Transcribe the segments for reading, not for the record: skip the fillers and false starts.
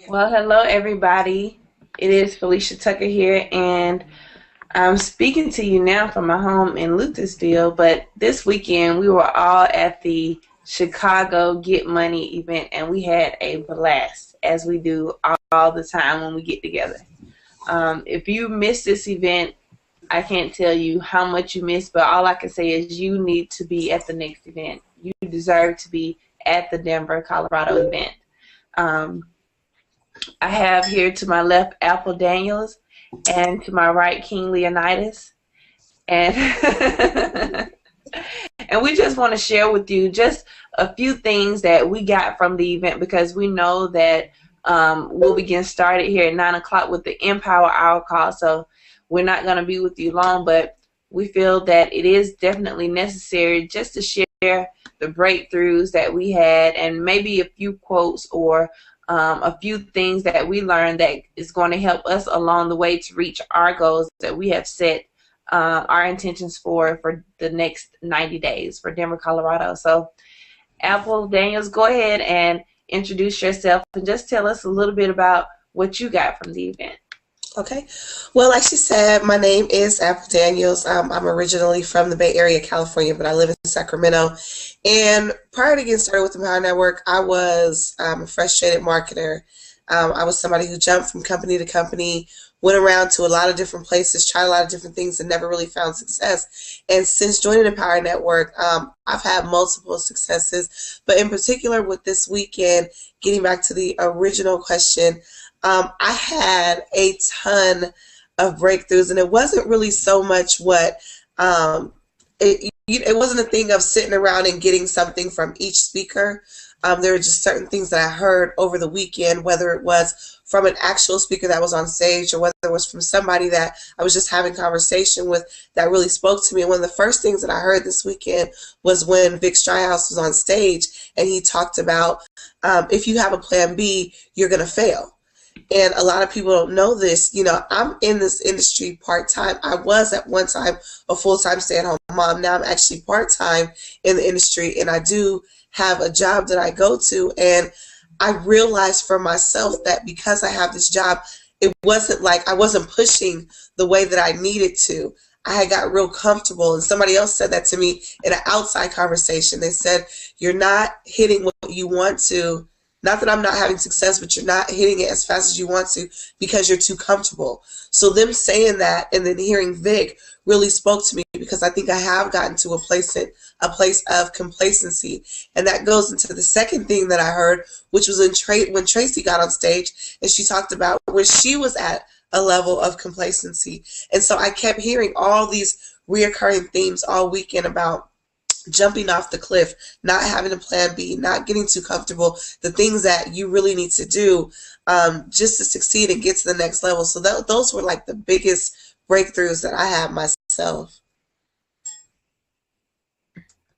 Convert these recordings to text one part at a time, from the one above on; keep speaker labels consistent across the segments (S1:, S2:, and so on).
S1: Well, hello everybody. It is Felicia Tucker here, and I'm speaking to you now from my home in Luthersville. But this weekend, we were all at the Chicago Get Money event, and we had a blast, as we do all the time when we get together. If you missed this event, I can't tell you how much you missed, but all I can say is you need to be at the next event. You deserve to be at the Denver, Colorado event. Um, I have here to my left Apple Daniels, and to my right King Leonidas, and and we just want to share with you just a few things that we got from the event, because we know that we'll be getting started here at 9 o'clock with the Empower Hour call, so we're not going to be with you long, but we feel that it is definitely necessary just to share the breakthroughs that we had, and maybe a few quotes or a few things that we learned that is going to help us along the way to reach our goals that we have set our intentions for the next 90 days for Denver, Colorado. So, Apple Daniels, go ahead and introduce yourself and just tell us a little bit about what you got from the event.
S2: Okay. Well, like she said, my name is Apple Daniels. I'm originally from the Bay Area, California, but I live in Sacramento. And prior to getting started with the Empower Network, I was a frustrated marketer. I was somebody who jumped from company to company, went around to a lot of different places, tried a lot of different things, and never really found success. And since joining the Empower Network, I've had multiple successes. But in particular with this weekend, getting back to the original question, I had a ton of breakthroughs, and it wasn't really so much what it wasn't a thing of sitting around and getting something from each speaker. There were just certain things that I heard over the weekend, whether it was from an actual speaker that was on stage or whether it was from somebody that I was just having conversation with that really spoke to me. And one of the first things that I heard this weekend was when Vic Stryhouse was on stage, and he talked about if you have a plan B, you're going to fail. And a lot of people don't know this. You know, I'm in this industry part-time. I was at one time a full-time stay-at-home mom. Now I'm actually part-time in the industry, and I do have a job that I go to. And I realized for myself that because I have this job, it wasn't like I wasn't pushing the way that I needed to. I had got real comfortable, and somebody else said that to me in an outside conversation. They said, you're not hitting what you want to. Not that I'm not having success, but you're not hitting it as fast as you want to because you're too comfortable. So them saying that and then hearing Vic really spoke to me, because I think I have gotten to a place of complacency. And that goes into the second thing that I heard, which was when Tracy got on stage and she talked about where she was at a level of complacency. And so I kept hearing all these reoccurring themes all weekend about jumping off the cliff, not having a plan B, not getting too comfortable, the things that you really need to do just to succeed and get to the next level. So those were like the biggest breakthroughs that I had myself.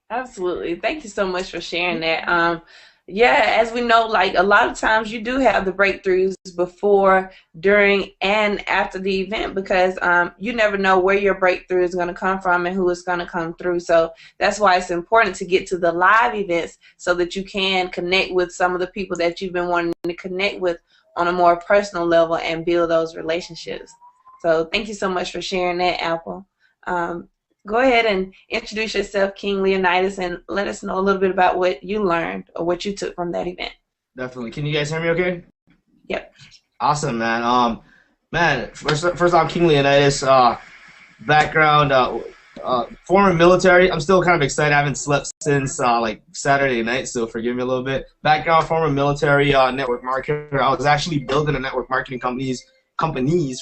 S1: Absolutely. Thank you so much for sharing that. Yeah, as we know, like a lot of times you do have the breakthroughs before, during, and after the event, because you never know where your breakthrough is going to come from and who is going to come through. So that's why it's important to get to the live events so that you can connect with some of the people that you've been wanting to connect with on a more personal level and build those relationships. So thank you so much for sharing that, Apple. Go ahead and introduce yourself, King Leonidas, and let us know a little bit about what you learned or what you took from that event.
S3: Definitely. Can you guys hear me okay?
S1: Yep.
S3: Awesome, man. First off, I'm King Leonidas. Background, former military. I'm still kind of excited. I haven't slept since like Saturday night, so forgive me a little bit. Background, former military, network marketer. I was actually building a network marketing companies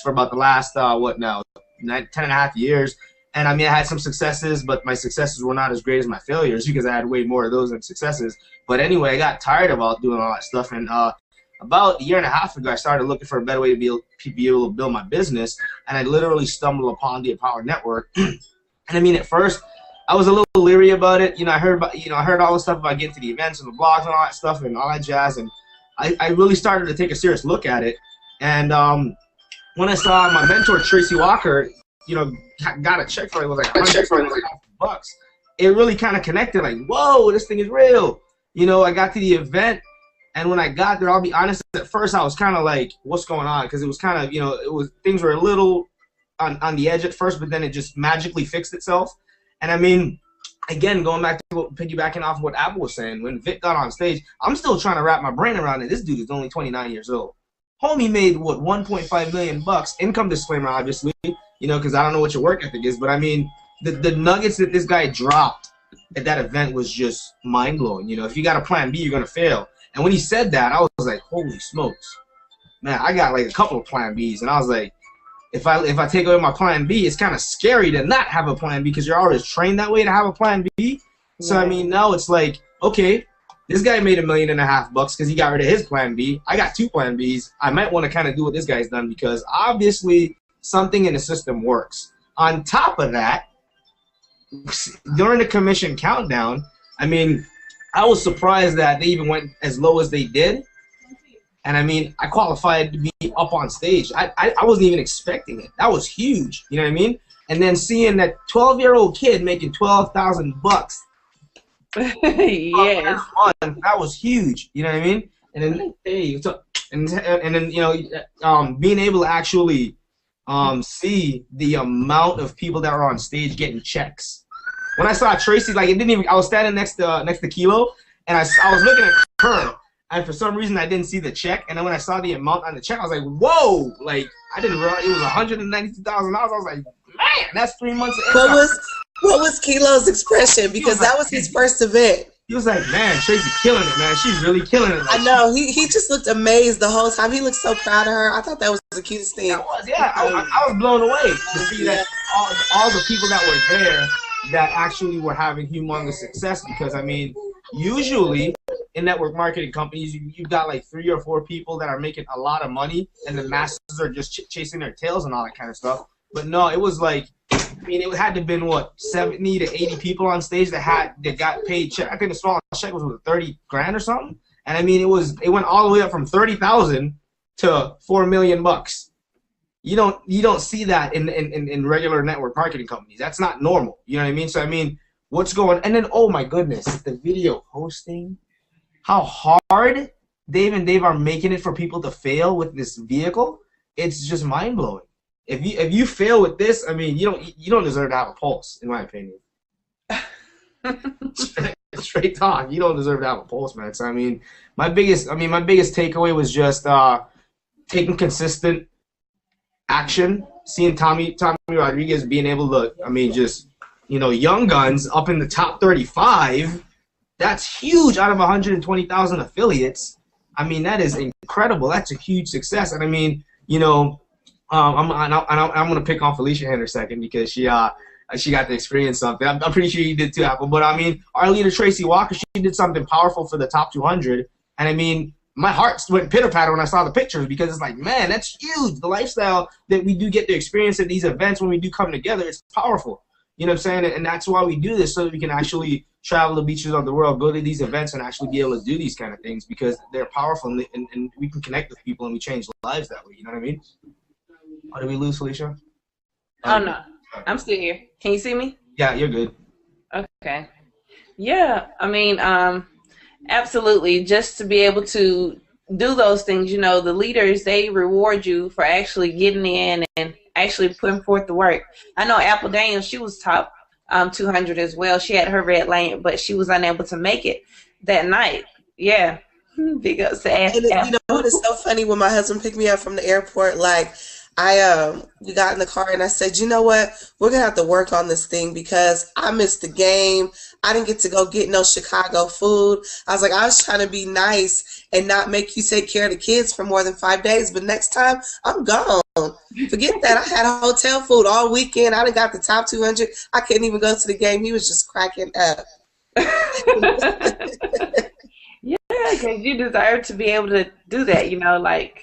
S3: for about the last, 10.5 years. And I mean, I had some successes, but my successes were not as great as my failures because I had way more of those than successes. But anyway, I got tired of doing all that stuff. And about a year and a half ago, I started looking for a better way to be able to build my business. And I literally stumbled upon the Empower Network. And I mean, at first, I was a little leery about it. I heard all the stuff about getting to the events and the blogs and all that stuff and all that jazz. And I really started to take a serious look at it. And when I saw my mentor, Tracy Walker, got a check for it. It was like $100. It really kind of connected. Like, whoa, this thing is real. I got to the event, And when I got there, I'll be honest, at first I was kind of like, what's going on? Because it was kind of, you know, things were a little on the edge at first, but then it just magically fixed itself. And I mean, again, going back to piggybacking off of what Apple was saying, when Vic got on stage, I'm still trying to wrap my brain around it. This dude is only 29 years old. Homie made, what, $1.5 million bucks. Income disclaimer, obviously, you know, because I don't know what your work ethic is. But, I mean, the nuggets that this guy dropped at that event was just mind-blowing. You know, if you got a plan B, you're going to fail. And when he said that, I was like, holy smokes. Man, I got, like, a couple of plan Bs. And I was like, if I take away my plan B, it's kind of scary to not have a plan B because you're always trained that way to have a plan B. So, I mean, now it's like, okay, this guy made $1.5 million because he got rid of his plan B. I got 2 plan Bs. I might want to kind of do what this guy's done because obviously something in the system works. On top of that, during the commission countdown, I mean, I was surprised that they even went as low as they did. And I mean, I qualified to be up on stage. I wasn't even expecting it. That was huge. You know what I mean? And then seeing that 12-year-old kid making $12,000
S1: yes,
S3: that was huge. You know what I mean? And then and then you know, being able to actually see the amount of people that were on stage getting checks. When I saw Tracy, like, it didn't even. I was standing next to Kilo, and I was looking at her. And for some reason, I didn't see the check. And then when I saw the amount on the check, I was like, whoa! Like, I didn't realize it was $192,000. I was like, man, that's 3 months of income.
S2: What was Kilo's expression? Because that was his first event.
S3: He was like, man, Tracy killing it, man. She's really killing it. Like,
S2: I know. He just looked amazed the whole time. He looked so proud of her. I thought that was the cutest thing.
S3: That was, yeah. I was blown away to see that all the people that were there that actually were having humongous success. Because, I mean, usually in network marketing companies, you've got like 3 or 4 people that are making a lot of money, and the masses are just chasing their tails and all that kind of stuff. But no, it was like, I mean, it had to have been, what, 70 to 80 people on stage that got paid check. I think the smallest check was 30 grand or something. And I mean, it went all the way up from 30,000 to $4 million bucks. You don't see that in regular network marketing companies. That's not normal. You know what I mean? So I mean, what's going? And then, oh my goodness, the video hosting. How hard Dave and Dave are making it for people to fail with this vehicle. It's just mind blowing. If you fail with this, I mean, you don't deserve to have a pulse, in my opinion. Straight talk, you don't deserve to have a pulse, man. So I mean, my biggest takeaway was just taking consistent action, seeing Tommy Rodriguez being able to, I mean, just, you know, young guns up in the top 35. That's huge out of 120,000 affiliates. I mean, that is incredible. That's a huge success. And I mean, you know, I'm gonna pick on Felicia here in a second because she got to experience something. I'm pretty sure you did too, Apple. But I mean, our leader Tracy Walker, she did something powerful for the top 200. And I mean, my heart went pitter-patter when I saw the pictures because it's like, man, that's huge. The lifestyle that we do get to experience at these events when we do come together, it's powerful. You know what I'm saying? And that's why we do this, so that we can actually travel the beaches of the world, go to these events, and actually be able to do these kind of things because they're powerful and we can connect with people and we change lives that way. You know what I mean? Oh, did we lose Felicia?
S1: Oh, no. I'm still here. Can you see me?
S3: Yeah, you're good.
S1: Okay. Yeah, I mean, absolutely. Just to be able to do those things, you know, the leaders, they reward you for actually getting in and actually putting forth the work. I know Apple Daniels, she was top 200 as well. She had her red lane, but she was unable to make it that night. Yeah. Big ups to Apple.
S2: You know what is so funny? When my husband picked me up from the airport, like, we got in the car and I said, you know what? We're going to have to work on this thing because I missed the game. I didn't get to go get no Chicago food. I was like, I was trying to be nice and not make you take care of the kids for more than 5 days. But next time, I'm gone. Forget that. I had hotel food all weekend. I done got the top 200. I couldn't even go to the game. He was just cracking up.
S1: Yeah, because you deserve to be able to do that, you know, like,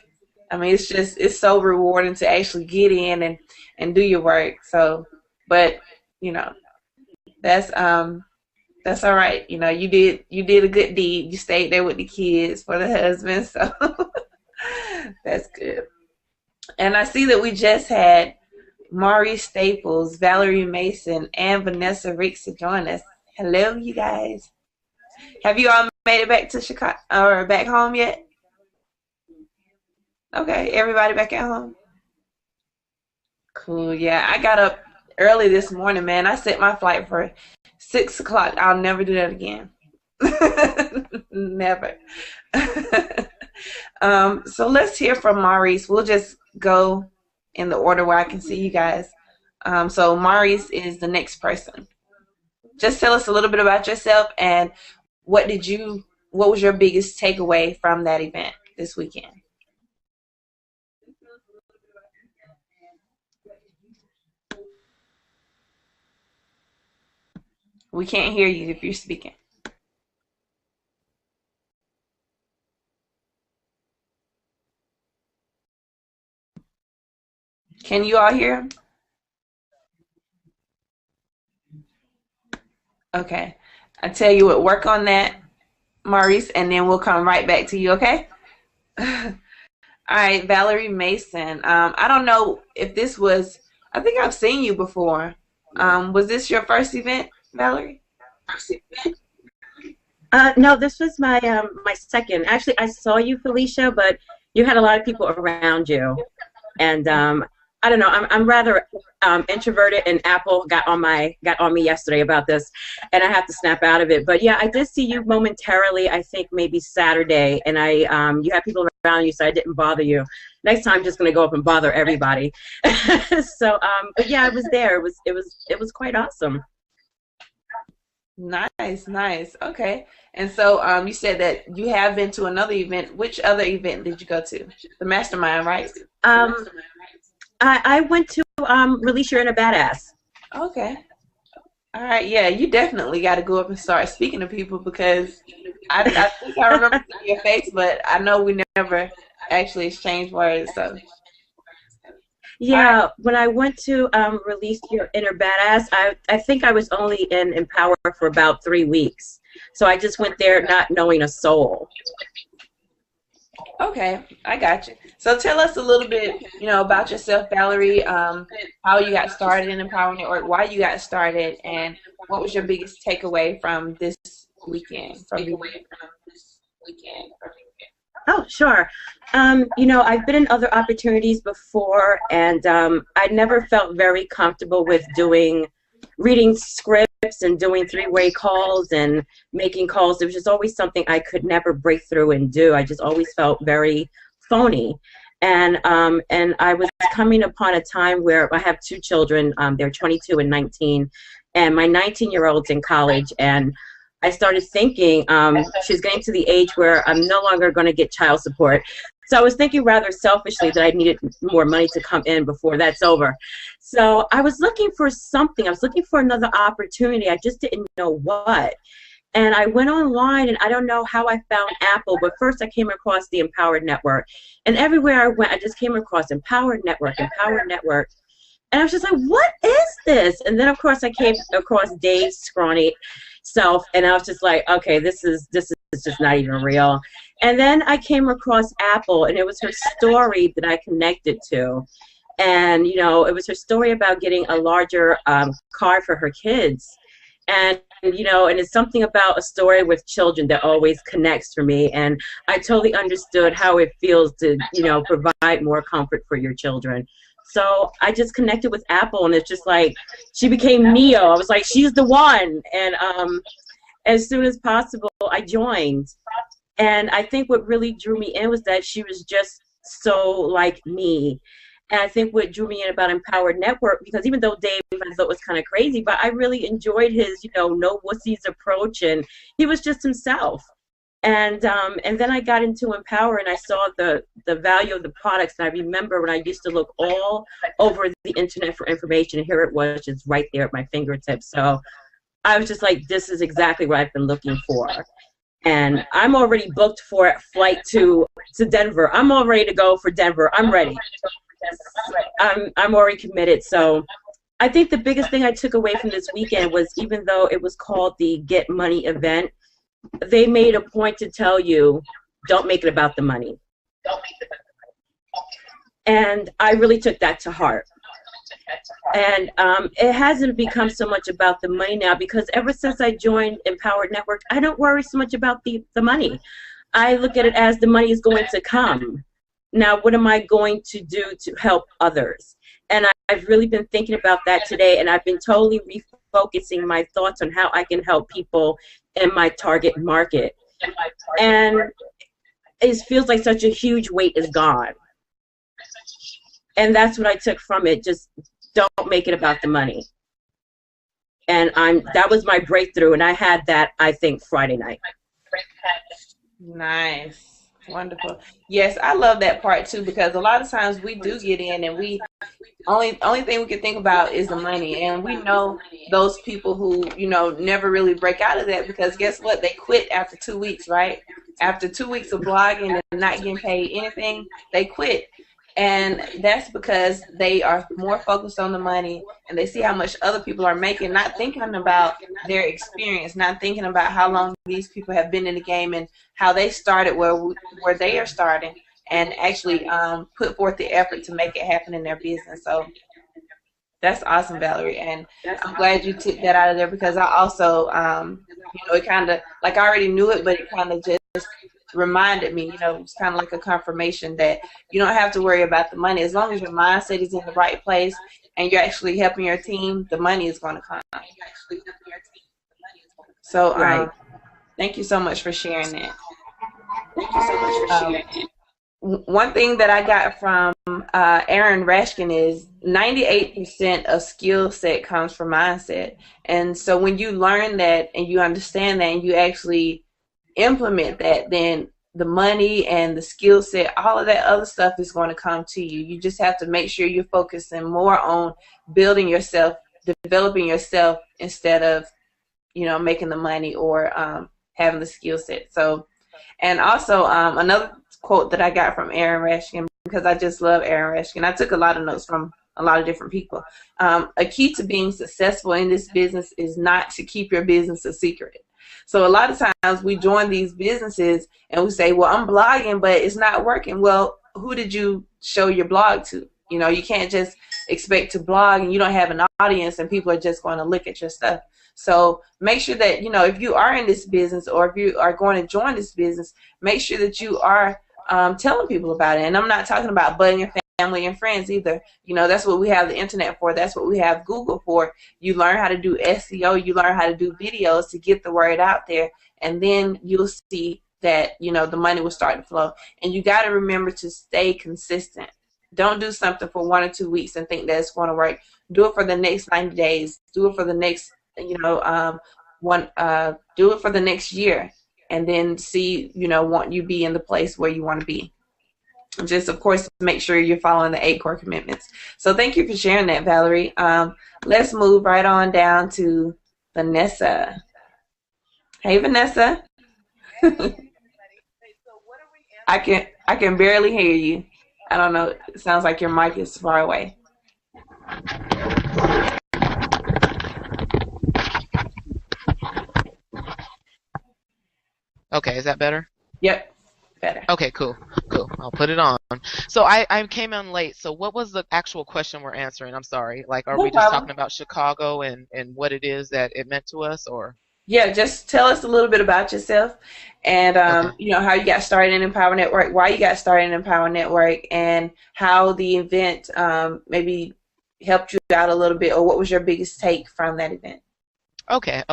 S1: I mean, it's so rewarding to actually get in and do your work. So, but, you know, that's all right. You know, you did a good deed. You stayed there with the kids for the husband. So that's good. And I see that we just had Maury Staples, Valerie Mason, and Vanessa Ricks to join us. Hello, you guys. Have you all made it back to Chicago or back home yet? Okay, everybody back at home. Cool. Yeah, I got up early this morning, man. I set my flight for 6 o'clock. I'll never do that again. Never. So let's hear from Maurice. We'll just go in the order where I can see you guys. So Maurice is the next person. Just tell us a little bit about yourself and what was your biggest takeaway from that event this weekend? We can't hear you if you're speaking. Can you all hear him? Okay. I tell you what, work on that, Maurice, and then we'll come right back to you, okay? All right, Valerie Mason. I don't know if this was, I think I've seen you before. Was this your first event, Valerie?
S4: No, this was my my second. Actually, I saw you, Felicia, but you had a lot of people around you, and I don't know. I'm rather introverted, and Apple got on me yesterday about this, and I have to snap out of it. But yeah, I did see you momentarily. I think maybe Saturday, and you had people around you, so I didn't bother you. Next time, I'm just gonna go up and bother everybody. So, but yeah, I was there. It was quite awesome.
S1: Nice, nice. Okay. And so you said that you have been to another event. Which other event did you go to? The Mastermind, right?
S4: I went to Release Your Inner Badass.
S1: Okay. All right. Yeah, you definitely got to go up and start speaking to people because I think I remember seeing your face, but I know we never actually exchanged words. So.
S4: Yeah, when I went to Release Your Inner Badass, I think I was only in Empower for about 3 weeks. So I just went there not knowing a soul.
S1: Okay, I got you. So tell us a little bit, about yourself, Valerie, how you got started in Empower Network, why you got started, and what was your biggest takeaway from this weekend?
S4: Oh, sure. I've been in other opportunities before, and I never felt very comfortable with reading scripts and doing three-way calls and making calls. It was just always something I could never break through and do. I just always felt very phony. And I was coming upon a time where I have 2 children. They're 22 and 19, and my 19-year-old's in college, and I started thinking she's getting to the age where I'm no longer going to get child support. So I was thinking rather selfishly that I needed more money to come in before that's over. So I was looking for something. I was looking for another opportunity. I just didn't know what. And I went online, and I don't know how I found Apple, but first I came across the Empowered Network. And everywhere I went, I just came across Empowered Network, Empowered Network. And I was just like, what is this? And then, of course, I came across Dave's scrawny self, and I was just like, okay, this is just not even real. And then I came across Apple, and it was her story that I connected to. And, it was her story about getting a larger car for her kids. And, and it's something about a story with children that always connects for me. And I totally understood how it feels to, provide more comfort for your children. So I just connected with Apple, and it's just like she became Neo. I was like, she's the one. And as soon as possible, I joined. And I think what really drew me in was that she was just so like me. And I think what drew me in about Empowered Network, because even though Dave, I thought was kind of crazy, but I really enjoyed his, no wussies approach, and he was just himself. And then I got into Empower, and I saw the value of the products. And I remember when I used to look all over the internet for information, and here it was just right there at my fingertips. So I was just like, this is exactly what I've been looking for. And I'm already booked for a flight to Denver. I'm all ready to go for Denver. I'm ready. I'm already committed. So I think the biggest thing I took away from this weekend was, even though it was called the Get Money event, they made a point to tell you, don't make it about the money. And I really took that to heart. And it hasn't become so much about the money now, because ever since I joined Empowered Network, I don't worry so much about the money. I look at it as the money is going to come. Now, what am I going to do to help others? And I've really been thinking about that today, and I've been totally refocusing my thoughts on how I can help people in my target market. And it feels like such a huge weight is gone. And that's what I took from it. Just don't make it about the money. And that was my breakthrough, and I had that, I think, Friday night.
S1: Nice. Wonderful. Yes, I love that part too, because a lot of times we do get in and we only thing we can think about is the money, and we know those people who, you know, never really break out of that, because guess what? They quit after 2 weeks, right? After 2 weeks of blogging and not getting paid anything, they quit. And that's because they are more focused on the money, and they see how much other people are making, not thinking about their experience, not thinking about how long these people have been in the game and how they started where they are starting, and actually put forth the effort to make it happen in their business. So that's awesome, Valerie, and I'm glad you took that out of there, because I also, you know, it kind of, like, I already knew it, but it kind of just reminded me, you know, it's kind of like a confirmation that you don't have to worry about the money. As long as your mindset is in the right place and you're actually helping your team, the money is going to come. So
S4: Right.
S1: Thank you so much for sharing that. Thank you so much for sharing that. One thing that I got from Aaron Rashkin is 98% of skill set comes from mindset. And so when you learn that and you understand that and you actually implement that, then the money and the skill set, all of that other stuff is going to come to you. You just have to make sure you're focusing more on building yourself, developing yourself, instead of, you know, making the money or having the skill set. So, and also another quote that I got from Aaron Rashkin, because I just love Aaron Rashkin. I took a lot of notes from a lot of different people. A key to being successful in this business is not to keep your business a secret. So a lot of times we join these businesses and we say, well, I'm blogging, but it's not working. Well, who did you show your blog to? You know, you can't just expect to blog and you don't have an audience and people are just going to look at your stuff. So make sure that, you know, if you are in this business or if you are going to join this business, make sure that you are telling people about it. And I'm not talking about budding your family and friends either. You know, that's what we have the internet for. That's what we have Google for. You learn how to do SEO. You learn how to do videos to get the word out there. And then you'll see that, you know, the money will start to flow. And you got to remember to stay consistent. Don't do something for 1 or 2 weeks and think that it's going to work. Do it for the next 90 days. Do it for the next, you know, do it for the next year. And then see, you know, want you be in the place where you want to be. Just, of course, make sure you're following the 8 core commitments. So thank you for sharing that, Valerie. Let's move right on down to Vanessa. Hey, Vanessa. I can barely hear you. I don't know. It sounds like your mic is far away.
S5: Okay, is that better?
S1: Yep. Better.
S5: Okay, cool. I'll put it on. So I came on late. So what was the actual question we're answering? I'm sorry. Like, are we just talking about Chicago and what it is that it meant to us, or?
S1: Yeah, just tell us a little bit about yourself and,
S5: Okay.
S1: you know, how you got started in Empower Network, why you got started in Empower Network, and how the event maybe helped you out a little bit, or what was your biggest take from that event?
S5: Okay.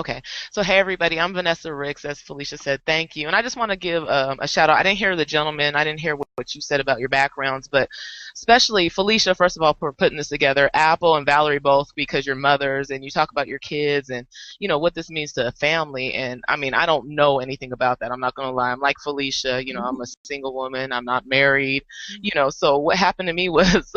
S5: So, hey, everybody, I'm Vanessa Ricks, as Felicia said. Thank you. And I just want to give a shout out. I didn't hear the gentleman. I didn't hear what you said about your backgrounds, but especially Felicia, first of all, for putting this together, Apple and Valerie both, because you're mothers and you talk about your kids and, you know, what this means to a family. And, I mean, I don't know anything about that. I'm not going to lie. I'm like Felicia. You know, I'm a single woman. I'm not married. You know, so what happened to me was,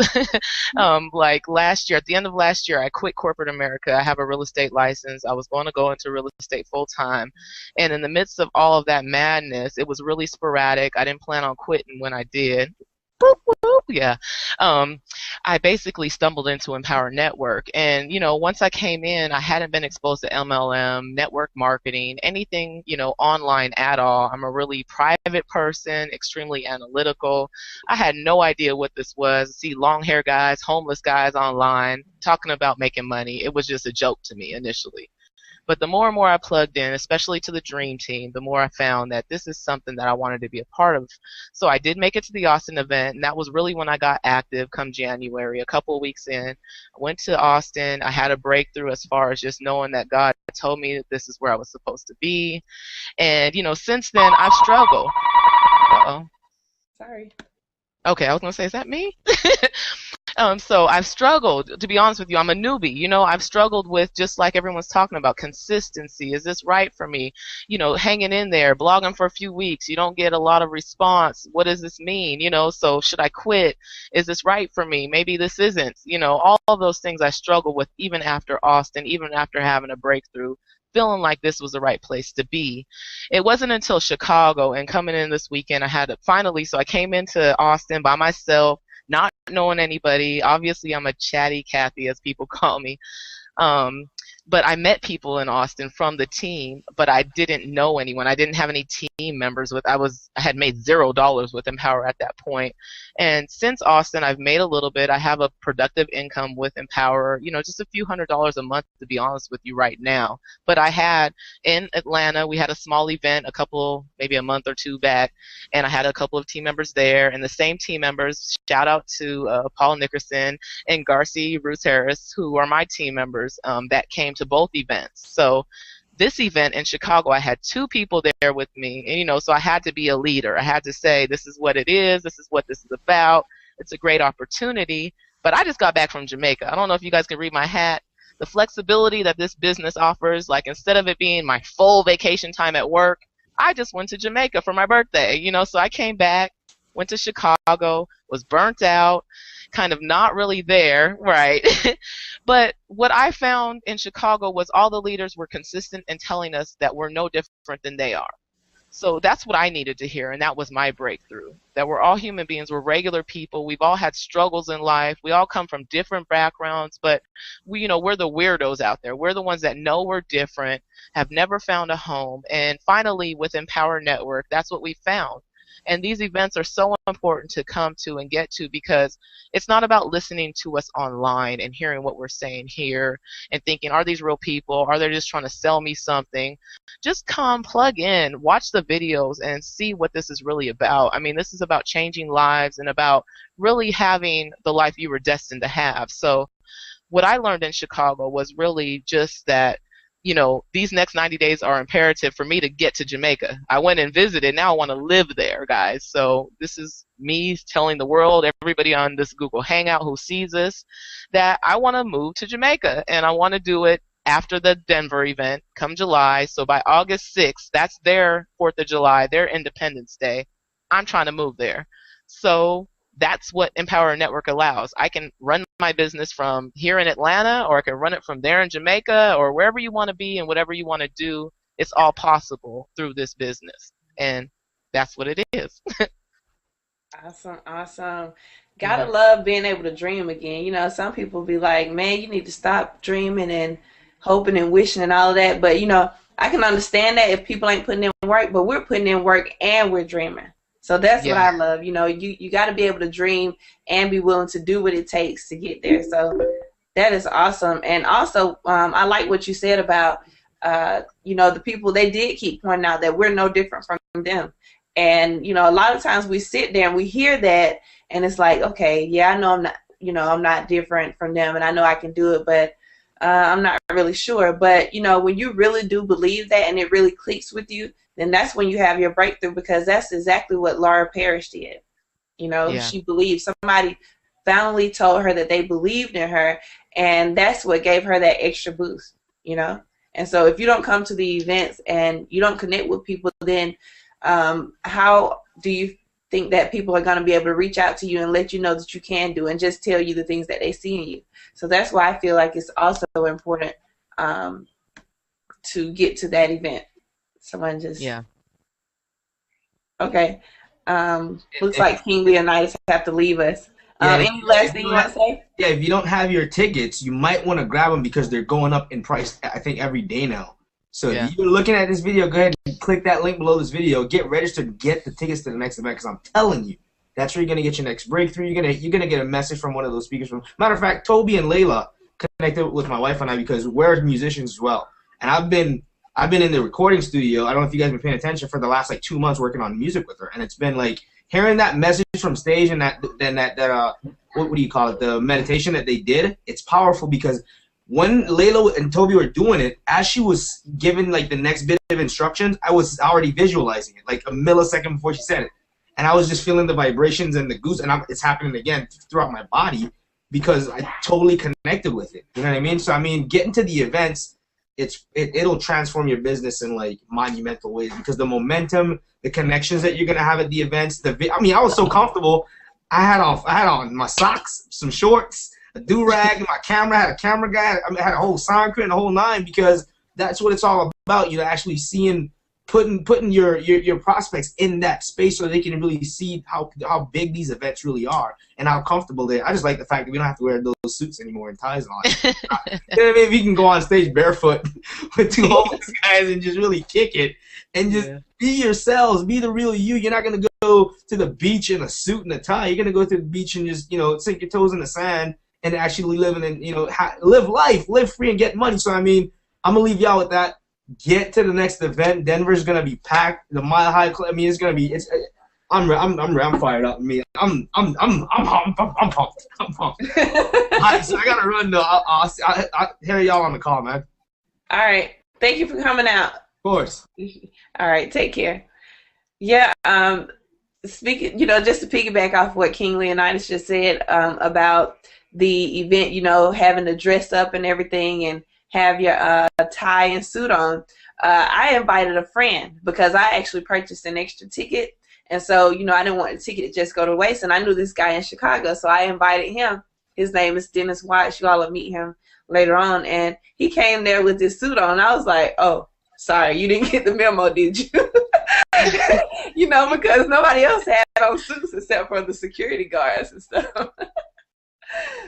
S5: like last year, at the end of last year, I quit corporate America. I have a real estate license. I was going to go into real estate full time. And in the midst of all of that madness, it was really sporadic. I didn't plan on quitting when I did. Whoop, whoop. Yeah. I basically stumbled into Empower Network. And, once I came in, I hadn't been exposed to MLM, network marketing, anything, online at all. I'm a really private person, extremely analytical. I had no idea what this was. See long hair guys, homeless guys online talking about making money. It was just a joke to me initially. But the more and more I plugged in, especially to the Dream Team, the more I found that this is something that I wanted to be a part of. So I did make it to the Austin event, and that was really when I got active come January, a couple of weeks in. I went to Austin. I had a breakthrough as far as just knowing that God told me that this is where I was supposed to be. And, since then, I've struggled. Uh-oh.
S1: Sorry.
S5: Okay, I was going to say, is that me? So I've struggled, to be honest with you. I'm a newbie. I've struggled with, just like everyone's talking about, consistency. Is this right for me? Hanging in there, blogging for a few weeks. You don't get a lot of response. What does this mean? So should I quit? Is this right for me? Maybe this isn't. All of those things I struggle with even after Austin, even after having a breakthrough, feeling like this was the right place to be. It wasn't until Chicago and coming in this weekend, I had to finally, so I came into Austin by myself, not knowing anybody. Obviously, I'm a chatty Cathy, as people call me. But I met people in Austin from the team, but I didn't know anyone. I didn't have any team members with. I had made $0 with Empower at that point. And since Austin, I've made a little bit. I have a productive income with Empower, just a few $100s a month, to be honest with you right now. But I had in Atlanta, we had a small event maybe a month or two back, and I had a couple of team members there, and the same team members, shout out to Paul Nickerson and Garci Ruth Harris, who are my team members that came to both events. So this event in Chicago, I had 2 people there with me, and so I had to be a leader. I had to say, this is what it is, this is what this is about. It's a great opportunity. But I just got back from Jamaica. I don't know if you guys can read my hat. The flexibility that this business offers, like instead of it being my full vacation time at work, I just went to Jamaica for my birthday, so I came back, went to Chicago, was burnt out, kind of not really there, right? But what I found in Chicago was all the leaders were consistent in telling us that we're no different than they are. So that's what I needed to hear, and that was my breakthrough. That we're all human beings, we're regular people, we've all had struggles in life, we all come from different backgrounds, but we're the weirdos out there. We're the ones that know we're different, have never found a home, and finally with Empower Network, that's what we found. And these events are so important to come to and get to, because it's not about listening to us online and hearing what we're saying here and thinking, are these real people? Are they just trying to sell me something? Just come, plug in, watch the videos, and see what this is really about. I mean, this is about changing lives and about really having the life you were destined to have. So what I learned in Chicago was really just that, these next 90 days are imperative for me to get to Jamaica. I went and visited. Now I want to live there, guys. So this is me telling the world, everybody on this Google Hangout who sees this, that I want to move to Jamaica, and I want to do it after the Denver event come July. So by August 6th, that's their 4th of July, their Independence Day. I'm trying to move there. So that's what Empower Network allows. I can run my business from here in Atlanta, or I can run it from there in Jamaica, or wherever you want to be and whatever you want to do. It's all possible through this business, and that's what it is.
S1: Awesome. Gotta love being able to dream again. Some people be like, man, you need to stop dreaming and hoping and wishing and all of that. But, I can understand that if people ain't putting in work, but we're putting in work and we're dreaming. So that's what I love. You got to be able to dream and be willing to do what it takes to get there. So that is awesome. And also, I like what you said about, the people, they did keep pointing out that we're no different from them. And, a lot of times we sit there and we hear that, and it's like, okay, yeah, I know I'm not different from them, and I know I can do it, but I'm not really sure. But, when you really do believe that and it really clicks with you, then that's when you have your breakthrough, because that's exactly what Laura Parrish did. She believed. Somebody finally told her that they believed in her, and that's what gave her that extra boost, And so if you don't come to the events and you don't connect with people, then how do you think that people are going to be able to reach out to you and let you know that you can do and just tell you the things that they see in you? So that's why I feel like it's also important to get to that event. Someone just okay. Looks like King Leonidas have to leave us.
S3: Yeah,
S1: Any last thing you want to say?
S3: Yeah, if you don't have your tickets, you might want to grab them because they're going up in price, I think, every day now. So if you're looking at this video, go ahead and click that link below this video. Get registered, get the tickets to the next event, because I'm telling you, that's where you're gonna get your next breakthrough. You're gonna get a message from one of those speakers. Matter of fact, Toby and Layla connected with my wife and I because we're musicians as well. And I've been in the recording studio. I don't know if you guys have been paying attention for the last like 2 months working on music with her, and it's been like hearing that message from stage and that what do you call it, the meditation that they did. It's powerful because when Layla and Toby were doing it, as she was giving like the next bit of instructions, I was already visualizing it like a millisecond before she said it, and I was just feeling the vibrations and the goose, and it's happening again throughout my body because I totally connected with it. You know what I mean? So I mean, getting to the events, it'll transform your business in like monumental ways because the momentum, the connections that you're gonna have at the events. I mean, I was so comfortable. I had on my socks, some shorts, a do-rag, my camera, had a camera guy, I had a whole sound crew and the whole nine because that's what it's all about, you know, actually seeing, putting your prospects in that space so they can really see how big these events really are and how comfortable they are. I just like the fact that we don't have to wear those suits anymore and ties on. You know what I mean? If you can go on stage barefoot with two homeless guys and just really kick it and just be yourselves, be the real you. You're not going to go to the beach in a suit and a tie. You're going to go to the beach and just, you know, sink your toes in the sand and actually live and, you know, live life, live free and get money. So, I mean, I'm going to leave y'all with that. Get to the next event. Denver's going to be packed. The Mile High Club, I mean, it's going to be, I'm fired up. I mean, I'm pumped. I'm pumped. Right, so I got to run though. I'll hear y'all on the call, man.
S1: All right. Thank you for coming out.
S3: Of course.
S1: All right. Take care. Yeah. Speaking, you know, just to piggyback off what King Leonidas just said about the event, you know, having to dress up and everything and have your tie and suit on. I invited a friend because I actually purchased an extra ticket. And so, you know, I didn't want the ticket to just go to waste. And I knew this guy in Chicago, so I invited him. His name is Dennis Watts. You all will meet him later on. And he came there with his suit on. I was like, oh, sorry, you didn't get the memo, did you? You know, because nobody else had on suits except for the security guards and stuff.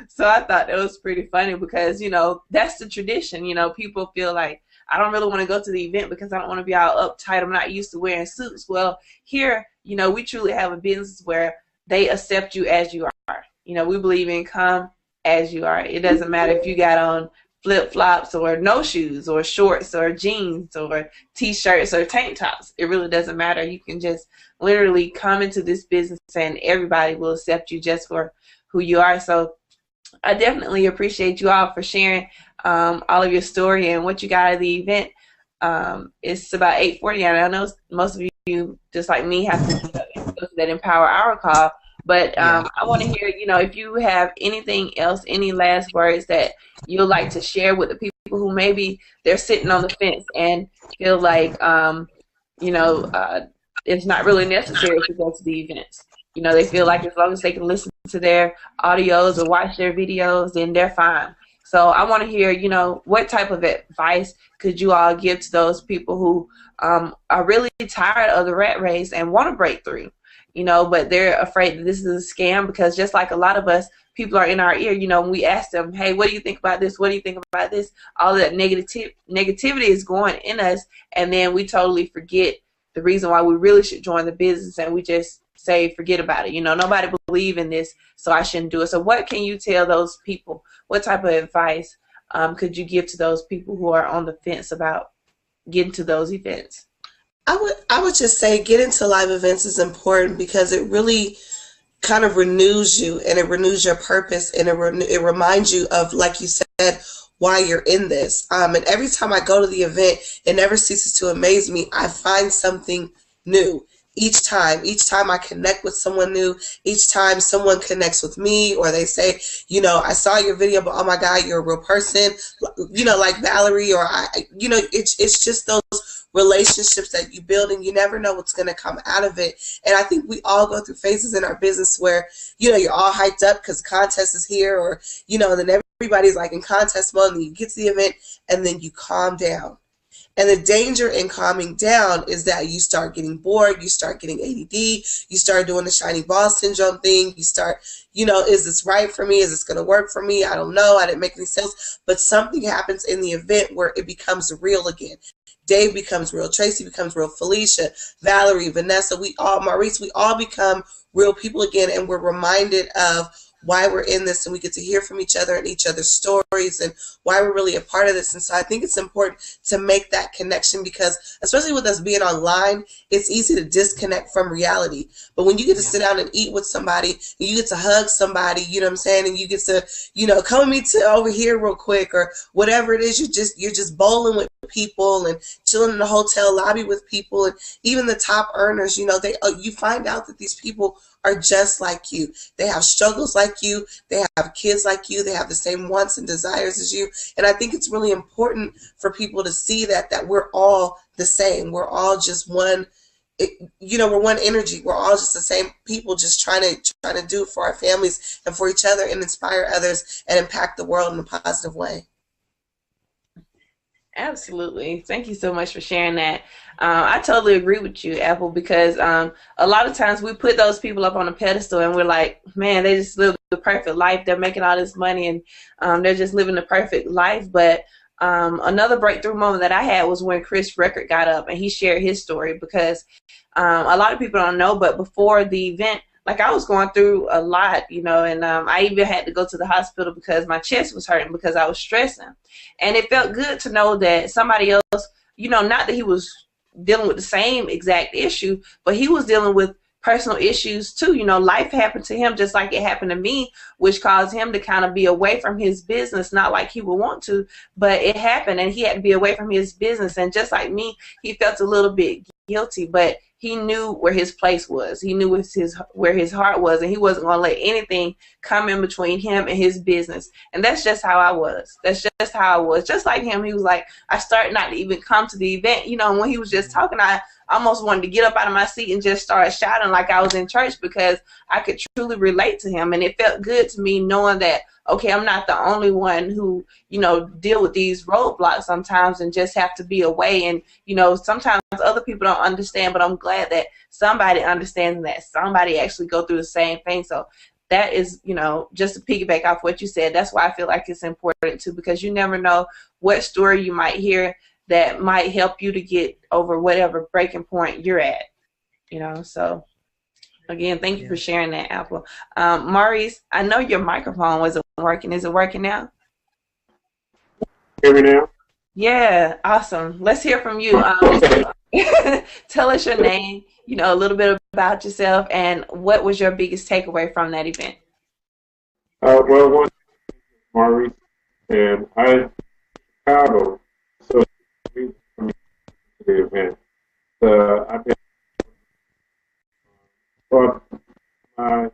S1: So I thought that was pretty funny because, you know, that's the tradition. You know, people feel like, I don't really want to go to the event because I don't want to be all uptight. I'm not used to wearing suits. Well, here, you know, we truly have a business where they accept you as you are. You know, we believe in come as you are. It doesn't matter if you got on flip-flops or no shoes or shorts or jeans or T-shirts or tank tops. It really doesn't matter. You can just literally come into this business and everybody will accept you just for who you are. So I definitely appreciate you all for sharing all of your story and what you got out of the event. It's about 8:40, and I know most of you, just like me, have to go to that Empower Hour call. But I want to hear, you know, if you have anything else, any last words that you'd like to share with the people who maybe they're sitting on the fence and feel like, you know, it's not really necessary to go to the events. You know, they feel like as long as they can listen to their audios or watch their videos, then they're fine. So I want to hear, you know, what type of advice could you all give to those people who are really tired of the rat race and want to break through, you know, but they're afraid that this is a scam because just like a lot of us, people are in our ear, you know, when we ask them, hey, what do you think about this? What do you think about this? All that negativity is going in us, and then we totally forget the reason why we really should join the business, and we just say, forget about it. You know, nobody believe in this, so I shouldn't do it. So what can you tell those people? What type of advice could you give to those people who are on the fence about getting to those events?
S2: I would just say get into live events is important because it really kind of renews you and it renews your purpose and it reminds you of, like you said, why you're in this. And every time I go to the event, it never ceases to amaze me. I find something new. Each time I connect with someone new, each time someone connects with me, or they say, you know, I saw your video, but oh my God, you're a real person, you know, like Valerie, or you know, it's just those relationships that you build, and you never know what's going to come out of it. And I think we all go through phases in our business where, you know, you're all hyped up because contest is here, or, you know, and then everybody's like in contest mode, and you get to the event, and then you calm down. And the danger in calming down is that you start getting bored, you start getting ADD, you start doing the shiny ball syndrome thing, you start, is this right for me? Is this going to work for me? I don't know. I didn't make any sales. But something happens in the event where it becomes real again. Dave becomes real. Tracy becomes real. Felicia, Valerie, Vanessa, Maurice, we all become real people again, and we're reminded of why we're in this, and we get to hear from each other and each other's stories and why we're really a part of this. And so I think it's important to make that connection, because especially with us being online, it's easy to disconnect from reality. But when you get to sit down and eat with somebody, and you get to hug somebody, you know what I'm saying, and you get to, come with me to over here real quick, or whatever it is, you're just bowling with people and chilling in the hotel lobby with people, and even the top earners, you find out that these people are just like you. They have struggles like you. They have kids like you. They have the same wants and desires as you. And I think it's really important for people to see that we're all the same. We're all just one. We're one energy. We're all just the same people, just trying to do it for our families and for each other, and inspire others and impact the world in a positive way.
S1: Absolutely. Thank you so much for sharing that. I totally agree with you, Apple, because a lot of times we put those people up on a pedestal and we're like, man, they just live the perfect life. They're making all this money and they're just living the perfect life. But another breakthrough moment that I had was when Chris Record got up and he shared his story, because a lot of people don't know, but before the event, like, I was going through a lot, and I even had to go to the hospital because my chest was hurting because I was stressing. And it felt good to know that somebody else, not that he was dealing with the same exact issue, but he was dealing with personal issues too. Life happened to him just like it happened to me, which caused him to kind of be away from his business, not like he would want to, but it happened and he had to be away from his business. And just like me, he felt a little bit guilty, but he knew where his place was. He knew where his heart was, and he wasn't going to let anything come in between him and his business. And that's just how I was. That's just how I was. Just like him, he was like, I started not to even come to the event. When he was just talking, I almost wanted to get up out of my seat and just start shouting like I was in church, because I could truly relate to him. And it felt good to me knowing that, okay, I'm not the only one who, deal with these roadblocks sometimes and just have to be away. And, sometimes other people don't understand, but I'm glad that somebody understands that somebody actually go through the same thing. So that is, just to piggyback off what you said, that's why I feel like it's important too, because you never know what story you might hear that might help you to get over whatever breaking point you're at, so. Again, thank you for sharing that, Apple. Maurice, I know your microphone wasn't working. Is it working now?
S6: Hear me now?
S1: Yeah, awesome. Let's hear from you. Tell us your name, a little bit about yourself, and what was your biggest takeaway from that event?
S6: Well, one, Maurice, and I Chicago, so from the event. I've been my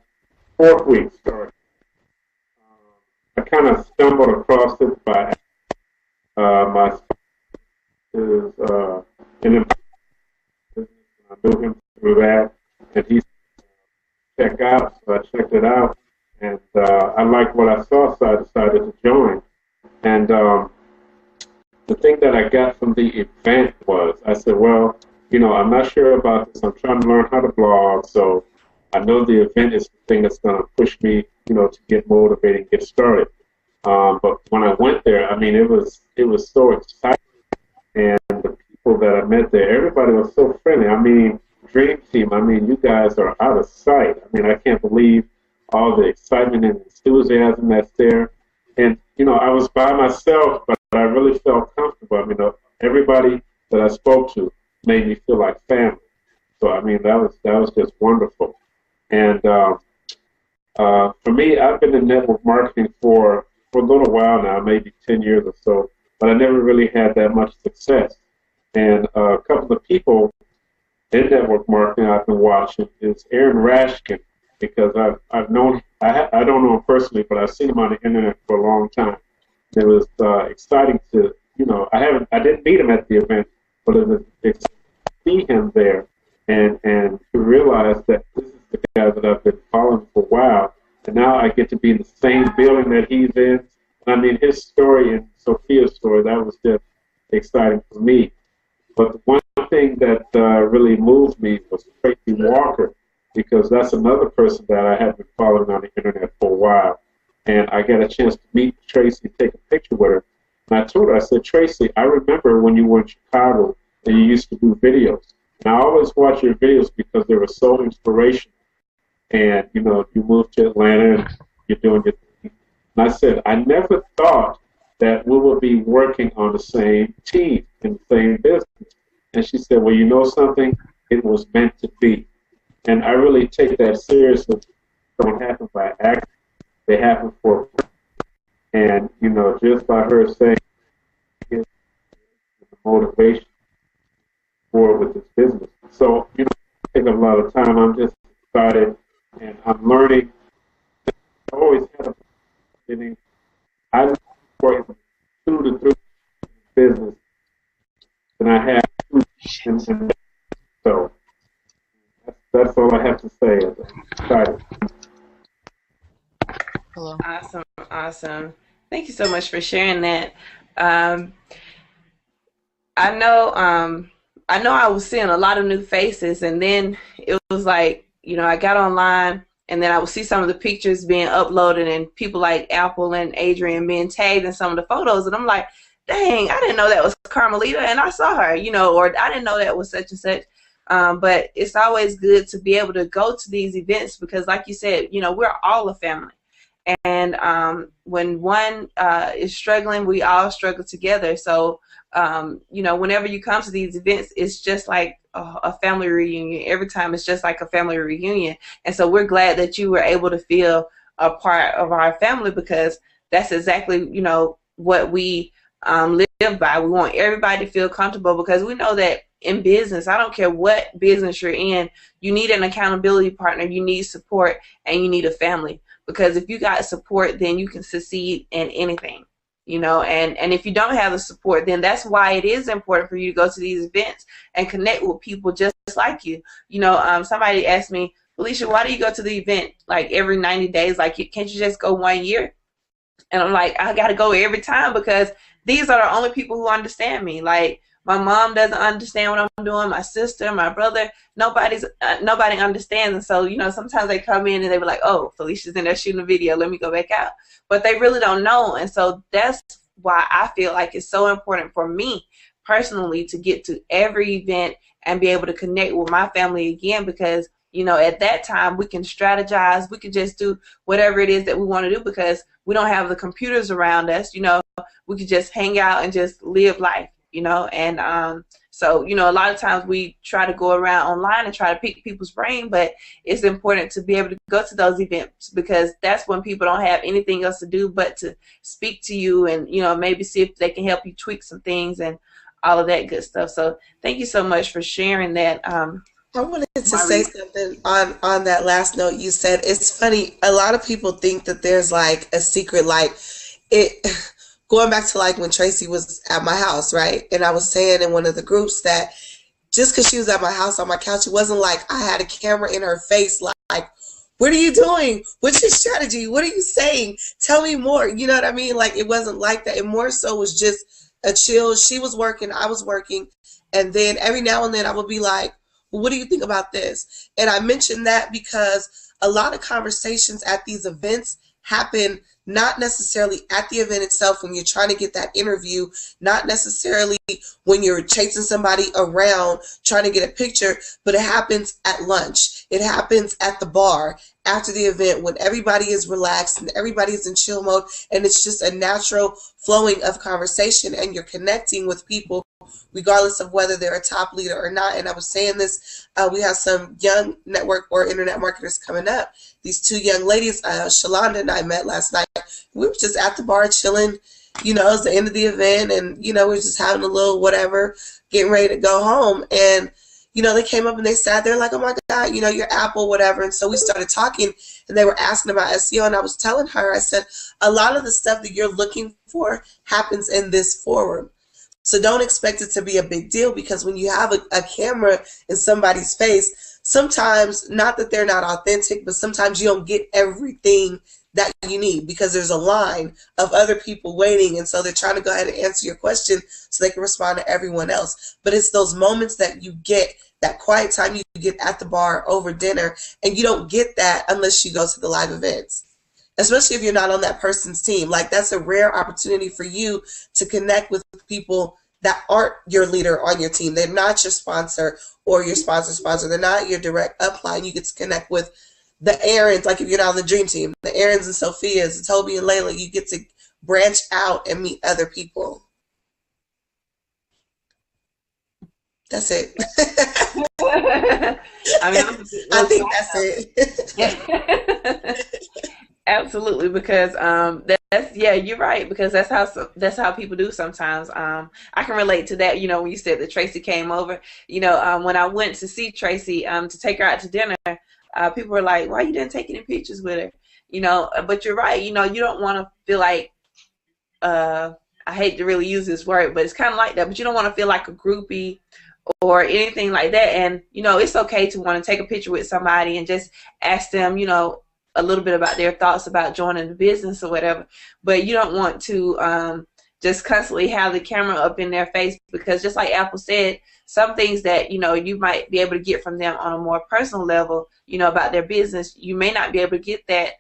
S6: fourth week started. I kind of stumbled across it by my is in the I knew him through that, and he checked out, so I checked it out, and I liked what I saw, so I decided to join. And the thing that I got from the event was, I said, well, I'm not sure about this. I'm trying to learn how to blog, so I know the event is the thing that's going to push me, to get motivated and get started. But when I went there, I mean, it was so exciting, and the people that I met there, everybody was so friendly. I mean, Dream Team, I mean, you guys are out of sight. I mean, I can't believe all the excitement and enthusiasm that's there. And, I was by myself, but I really felt comfortable. I mean, everybody that I spoke to made me feel like family. So, I mean, that was just wonderful. And for me, I've been in network marketing for a little while now, maybe 10 years or so, but I never really had that much success. And a couple of people in network marketing I've been watching is Aaron Rashkin, because I've known, I don't know him personally, but I've seen him on the internet for a long time. It was exciting to, I didn't meet him at the event, but it was exciting to see him there and to realize that this is the guy that I've been following for a while, and now I get to be in the same building that he's in. I mean, his story and Sophia's story, that was just exciting for me. But the one thing that really moved me was Tracy Walker, because that's another person that I have been following on the internet for a while. And I got a chance to meet Tracy, take a picture with her. And I told her, I said, Tracy, I remember when you were in Chicago and you used to do videos. And I always watch your videos because they were so inspirational. And, you know, you moved to Atlanta and you're doing your thing. And I said, I never thought that we would be working on the same team in the same business. And she said, well, you know something? It was meant to be. And I really take that seriously. It don't happen by accident. They happen for, and, you know, just by her saying the motivation for with this business. So, you know, I take up a lot of time. I'm just excited, and I'm learning. I always had a beginning. I worked 2 to 3 business, and I had 2 and so that's all I have to say. I'm excited.
S5: Hello.
S1: Awesome, awesome. Thank you so much for sharing that. I know I was seeing a lot of new faces, and then it was like, you know, I got online, and then I would see some of the pictures being uploaded, and people like Apple and Adrian being tagged in some of the photos, and I'm like, dang, I didn't know that was Carmelita, and I saw her, you know, or I didn't know that was such and such. But it's always good to be able to go to these events because, like you said, you know, we're all a family. And when one is struggling, we all struggle together. So, you know, whenever you come to these events, it's just like a family reunion. Every time it's just like a family reunion. And so we're glad that you were able to feel a part of our family because that's exactly, you know, what we live by. We want everybody to feel comfortable because we know that in business, I don't care what business you're in, you need an accountability partner, you need support, and you need a family. Because if you got support, then you can succeed in anything, you know. And if you don't have the support, then that's why it is important for you to go to these events and connect with people just like you. You know, somebody asked me, Felicia, why do you go to the event like every 90 days? Like, can't you just go 1 year? And I'm like, I got to go every time because these are the only people who understand me. Like, my mom doesn't understand what I'm doing. My sister, my brother, nobody understands. And so, you know, sometimes they come in and they be like, oh, Felicia's in there shooting a video. Let me go back out. But they really don't know. And so that's why I feel like it's so important for me personally to get to every event and be able to connect with my family again because, you know, at that time we can strategize. We can just do whatever it is that we want to do because we don't have the computers around us. You know, we could just hang out and just live life. You know, and so, you know, a lot of times we try to go around online and try to pick people's brain, but it's important to be able to go to those events because that's when people don't have anything else to do but to speak to you and, you know, maybe see if they can help you tweak some things and all of that good stuff. So thank you so much for sharing that.
S2: I wanted to say something on that last note you said. It's funny, a lot of people think that there's like a secret, like it. Going back to like when Tracy was at my house, right? And I was saying in one of the groups that just because she was at my house on my couch, it wasn't like I had a camera in her face like, what are you doing? What's your strategy? What are you saying? Tell me more. You know what I mean? Like it wasn't like that. It more so was just a chill. She was working, I was working. And then every now and then I would be like, well, what do you think about this? And I mentioned that because a lot of conversations at these events happen not necessarily at the event itself when you're trying to get that interview, not necessarily when you're chasing somebody around trying to get a picture, but it happens at lunch. It happens at the bar after the event when everybody is relaxed and everybody is in chill mode and it's just a natural flowing of conversation and you're connecting with people regardless of whether they're a top leader or not. And I was saying this, we have some young network or internet marketers coming up. These 2 young ladies, Shalonda and I met last night. We were just at the bar chilling, you know, it was the end of the event and, you know, we were just having a little whatever, getting ready to go home. And, you know, they came up and they sat there like, oh my God, you know, you're Apple, whatever. And so we started talking and they were asking about SEO and I was telling her, I said, a lot of the stuff that you're looking for happens in this forum. So don't expect it to be a big deal because when you have a camera in somebody's face, sometimes, not that they're not authentic, but sometimes you don't get everything that you need, because there's a line of other people waiting, and so they're trying to go ahead and answer your question so they can respond to everyone else. But it's those moments that you get, that quiet time you get at the bar over dinner, and you don't get that unless you go to the live events. Especially if you're not on that person's team. Like, that's a rare opportunity for you to connect with people that aren't your leader on your team. They're not your sponsor or your sponsor. They're not your direct upline. You get to connect with the Aarons, like if you're not on the dream team, the Aarons and Sophias, the Toby and Layla. You get to branch out and meet other people. That's it.
S1: I mean,
S2: I think that's it.
S1: Absolutely, because that's, yeah, you're right, because that's how people do sometimes. I can relate to that. You know, when you said that Tracy came over, you know, when I went to see Tracy to take her out to dinner, people were like, "Why you didn't take any pictures with her?" You know, but you're right. You know, you don't want to feel like I hate to really use this word, but it's kind of like that. But you don't want to feel like a groupie or anything like that. And you know, it's okay to want to take a picture with somebody and just ask them, you know, a little bit about their thoughts about joining the business or whatever, but you don't want to just constantly have the camera up in their face, because just like Apple said, some things that, you know, you might be able to get from them on a more personal level, you know, about their business, you may not be able to get that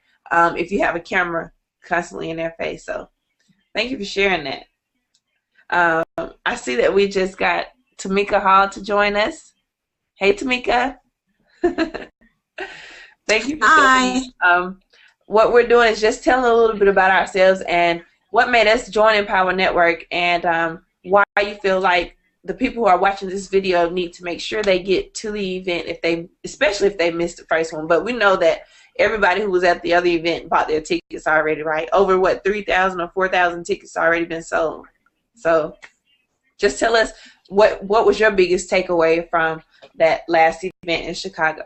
S1: if you have a camera constantly in their face. So thank you for sharing that. I see that we just got Tamika Hall to join us. Hey, Tamika. Thank you for sharing. What we're doing is just telling a little bit about ourselves and what made us join Empower Network, and why you feel like the people who are watching this video need to make sure they get to the event, especially if they missed the first one. But we know that everybody who was at the other event bought their tickets already, right? Over, what, 3,000 or 4,000 tickets already been sold. So just tell us what was your biggest takeaway from that last event in Chicago?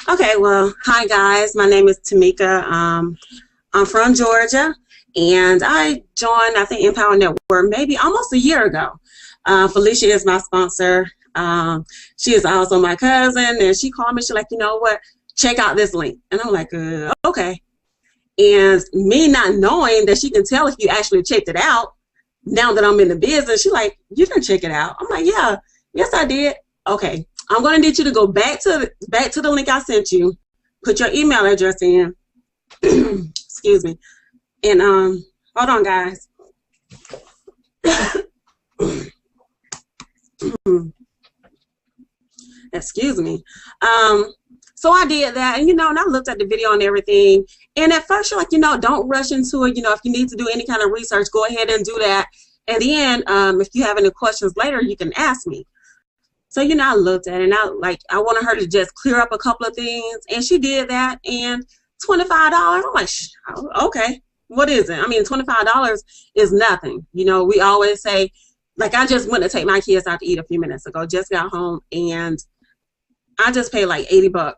S7: Okay, well, hi guys. My name is Tamika. I'm from Georgia, and I joined, I think, Empower Network maybe almost a year ago. Felicia is my sponsor. She is also my cousin, and she called me. She's like, you know what? Check out this link. And I'm like, okay. And me not knowing that she can tell if you actually checked it out, now that I'm in the business, she's like, you didn't check it out. I'm like, yeah, yes, I did. Okay. I'm going to need you to go back to the link I sent you, put your email address in, excuse me, and hold on, guys. Excuse me. So I did that, and, you know, and I looked at the video and everything, and at first you're like, you know, don't rush into it. You know, if you need to do any kind of research, go ahead and do that. And then if you have any questions later, you can ask me. So, you know, I looked at it, and I wanted her to just clear up a couple of things, and she did that, and $25, I'm like, okay, what is it? I mean, $25 is nothing. You know, we always say, like, I just went to take my kids out to eat a few minutes ago, just got home, and I just paid like $80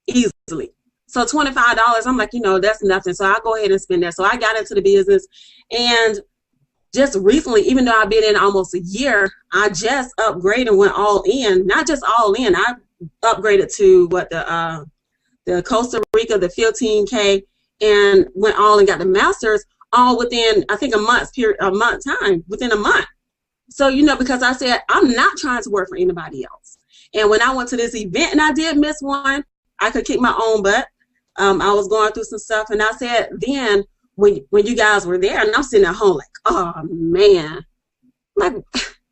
S7: easily. So $25, I'm like, you know, that's nothing. So I'll go ahead and spend that. So I got into the business, and just recently, even though I've been in almost a year, I just upgraded and went all in. Not just all in, I upgraded to what the Costa Rica, the 15K, and went all and got the masters all within, I think, within a month. So, you know, because I said, I'm not trying to work for anybody else. And when I went to this event, and I did miss one, I could kick my own butt. I was going through some stuff, and I said then, when you guys were there, and I'm sitting at home like, oh man, like,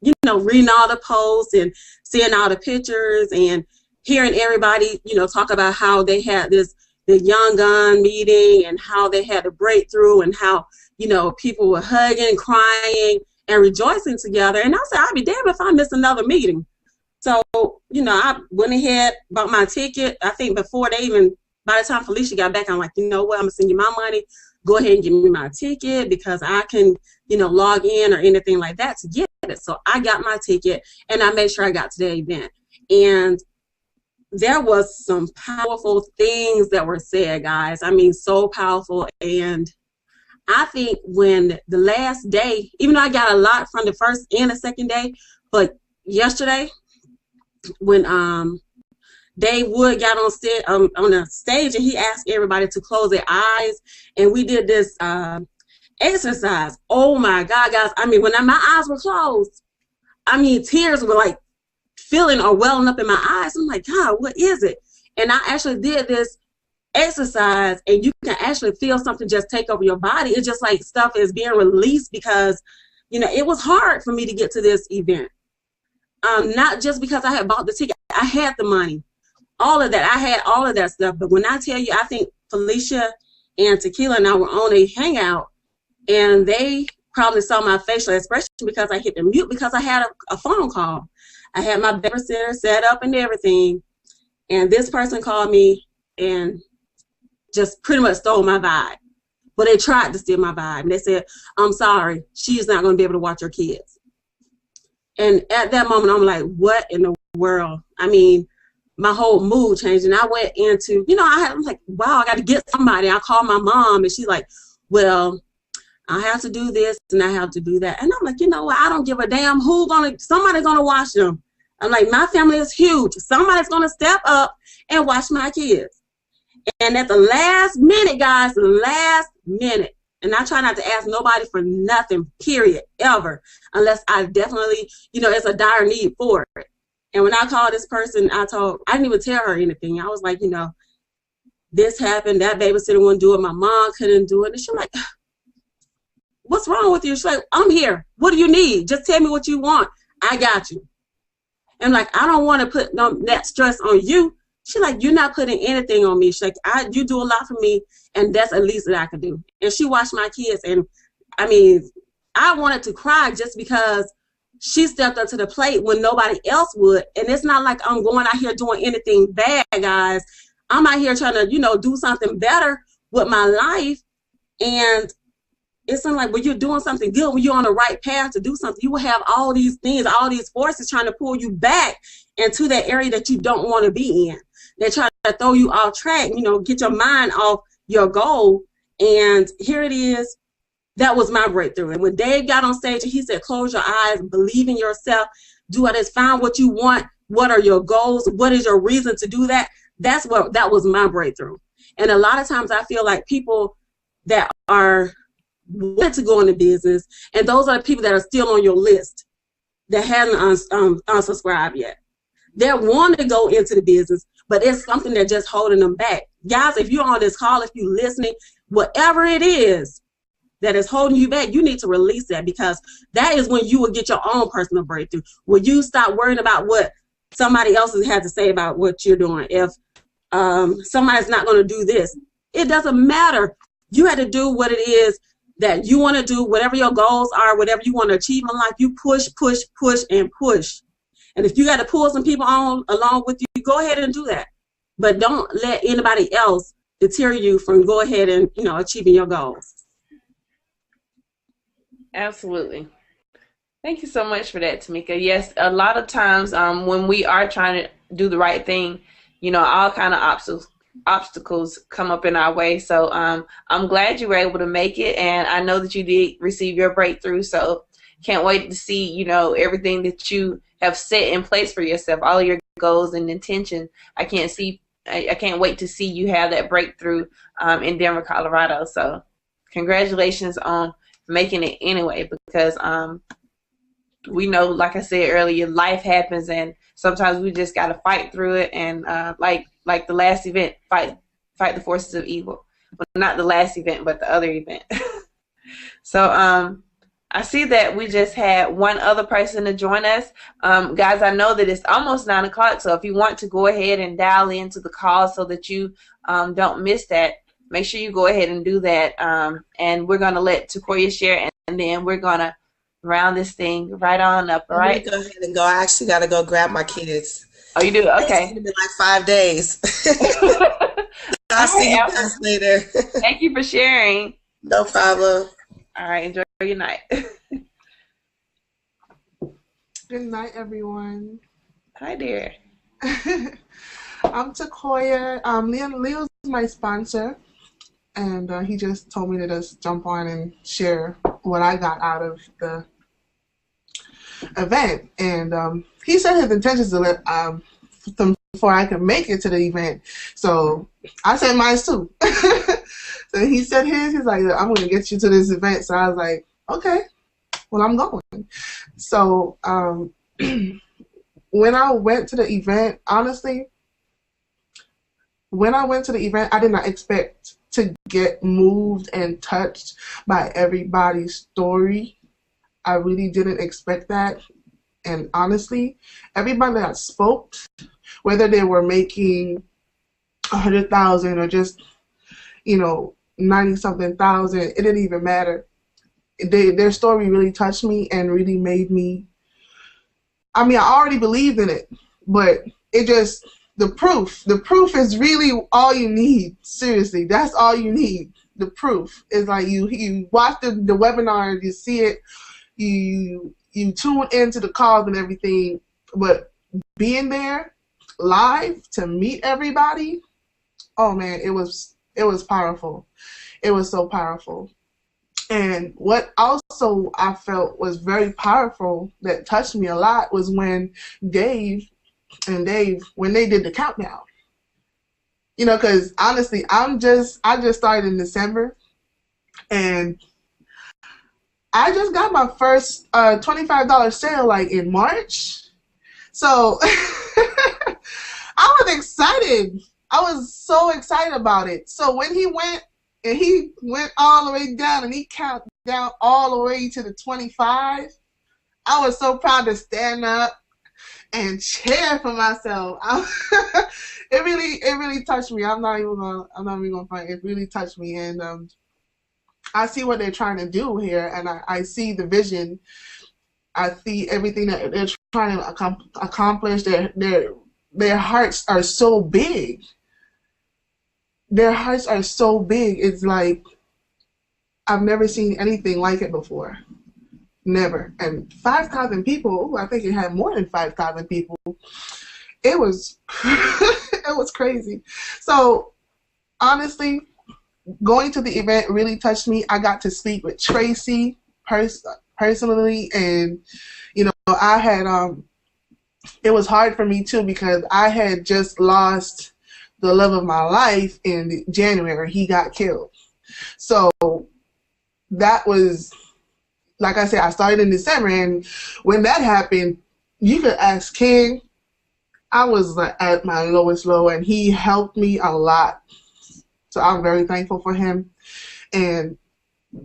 S7: you know, reading all the posts and seeing all the pictures and hearing everybody, you know, talk about how they had the Young Gun meeting and how they had a breakthrough and how, you know, people were hugging, crying, and rejoicing together. And I said, I'd be damned if I miss another meeting. So, you know, I went ahead, bought my ticket. I think before by the time Felicia got back, I'm like, you know what, I'm gonna send you my money. Go ahead and give me my ticket, because I can, you know, log in or anything like that to get it. So I got my ticket, and I made sure I got to the event. And there was some powerful things that were said, guys. I mean, so powerful. And I think when the last day, even though I got a lot from the first and the second day, but yesterday, when Dave Wood got on the stage, and he asked everybody to close their eyes, and we did this exercise. Oh my God, guys! I mean, when my eyes were closed, I mean, tears were like filling or welling up in my eyes. I'm like, God, what is it? And I actually did this exercise, and you can actually feel something just take over your body. It's just like stuff is being released because, you know, it was hard for me to get to this event. Not just because I had bought the ticket. I had the money. All of that. I had all of that stuff. But when I tell you, I think Felicia and Tequila and I were on a hangout, and they probably saw my facial expression because I hit the mute because I had a phone call. I had my babysitter set up and everything, and this person called me and just pretty much stole my vibe. But they tried to steal my vibe. And they said, I'm sorry, she's not going to be able to watch her kids. And at that moment, I'm like, what in the world? I mean, my whole mood changed. And I went into, you know, I'm like, wow, I got to get somebody. I called my mom, and she's like, well, I have to do this and I have to do that. And I'm like, you know what? I don't give a damn somebody's going to watch them. I'm like, my family is huge. Somebody's going to step up and watch my kids. And at the last minute, guys, the last minute, and I try not to ask nobody for nothing, period, ever, unless I definitely, you know, it's a dire need for it. And when I called this person, I didn't even tell her anything. I was like, you know, this happened, that babysitter wouldn't do it, my mom couldn't do it. And she's like, what's wrong with you? She's like, I'm here. What do you need? Just tell me what you want. I got you. And like, I don't want to put that stress on you. She's like, you're not putting anything on me. She's like, you do a lot for me, and that's the least that I can do. And she watched my kids, and I mean, I wanted to cry just because she stepped up to the plate when nobody else would. And it's not like I'm going out here doing anything bad, guys. I'm out here trying to, you know, do something better with my life. And it's like when you're doing something good, when you're on the right path to do something, you will have all these things, all these forces trying to pull you back into that area that you don't want to be in. They're trying to throw you off track, you know, get your mind off your goal. And here it is. That was my breakthrough. And when Dave got on stage and he said, close your eyes, believe in yourself, do what is, find what you want, what are your goals, what is your reason to do that? That was my breakthrough. And a lot of times I feel like people that are wanting to go into business, and those are the people that are still on your list that hasn't unsubscribed yet. They want to go into the business, but it's something that's just holding them back. Guys, if you're on this call, if you're listening, whatever it is that is holding you back, you need to release that, because that is when you will get your own personal breakthrough. When you stop worrying about what somebody else has had to say about what you're doing. If somebody's not going to do this, it doesn't matter. You had to do what it is that you want to do, whatever your goals are, whatever you want to achieve in life, you push, push, push, and push. And if you got to pull some people on along with you, go ahead and do that. But don't let anybody else deter you from go ahead and, you know, achieving your goals.
S1: Absolutely. Thank you so much for that, Tamika. Yes, a lot of times when we are trying to do the right thing, you know, all kind of obstacles come up in our way. So I'm glad you were able to make it, and I know that you did receive your breakthrough. So can't wait to see, you know, everything that you have set in place for yourself, all of your goals and intention. I can't wait to see you have that breakthrough in Denver, Colorado. So congratulations on making it anyway, because we know, like I said earlier, life happens, and sometimes we just got to fight through it. And like the last event, fight the forces of evil. Well, not the last event, but the other event. So I see that we just had one other person to join us. Guys, I know that it's almost 9 o'clock, so if you want to go ahead and dial into the call so that you don't miss that, make sure you go ahead and do that. And we're going to let Tequila share, and then we're going to round this thing right on up, all right?
S2: Go ahead and go. I actually got to go grab my kids.
S1: Oh, you do? Okay.
S2: It's been like 5 days. I'll see you guys later.
S1: Thank you for sharing.
S2: No problem.
S1: All right. Enjoy your night.
S8: Good night, everyone.
S1: Hi, dear.
S8: I'm Tequila. Leo's my sponsor, and he just told me to just jump on and share what I got out of the event. And he said his intentions to let some before I could make it to the event. So I said mine too. So he said his. He's like, I'm going to get you to this event. So I was like, okay, well, I'm going. So when I went to the event, honestly, when I went to the event, I did not expect to get moved and touched by everybody's story. I really didn't expect that. And honestly, everybody that spoke, whether they were making 100,000 or just, 90-something thousand, it didn't even matter. Their story really touched me and really made me, I already believed in it, but it just, the proof is really all you need. Seriously, that's all you need. The proof is like you watch the webinar, you see it, you tune into the calls and everything, but being there live to meet everybody, oh man, it was powerful. It was so powerful. And what also I felt was very powerful that touched me a lot was when Dave, when they did the countdown. Because honestly, I just started in December, and I just got my first $25 sale like in March. So I was excited. I was so excited about it. So when he went all the way down and he counted down all the way to the 25, I was so proud to stand up and cheer for myself. It really touched me. I'm not even gonna fight. It really touched me, and I see what they're trying to do here, and I see the vision. I see everything that they're trying to accomplish. Their hearts are so big. Their hearts are so big. It's like I've never seen anything like it before. Never. And 5,000 people, I think it had more than 5,000 people. It was it was crazy. So honestly, going to the event really touched me. I got to speak with Tracy personally, and I had it was hard for me too because I had just lost the love of my life in January. He got killed. So that was, like I said, I started in December, and when that happened, you could ask King. I was at my lowest low, and he helped me a lot. So I'm very thankful for him. And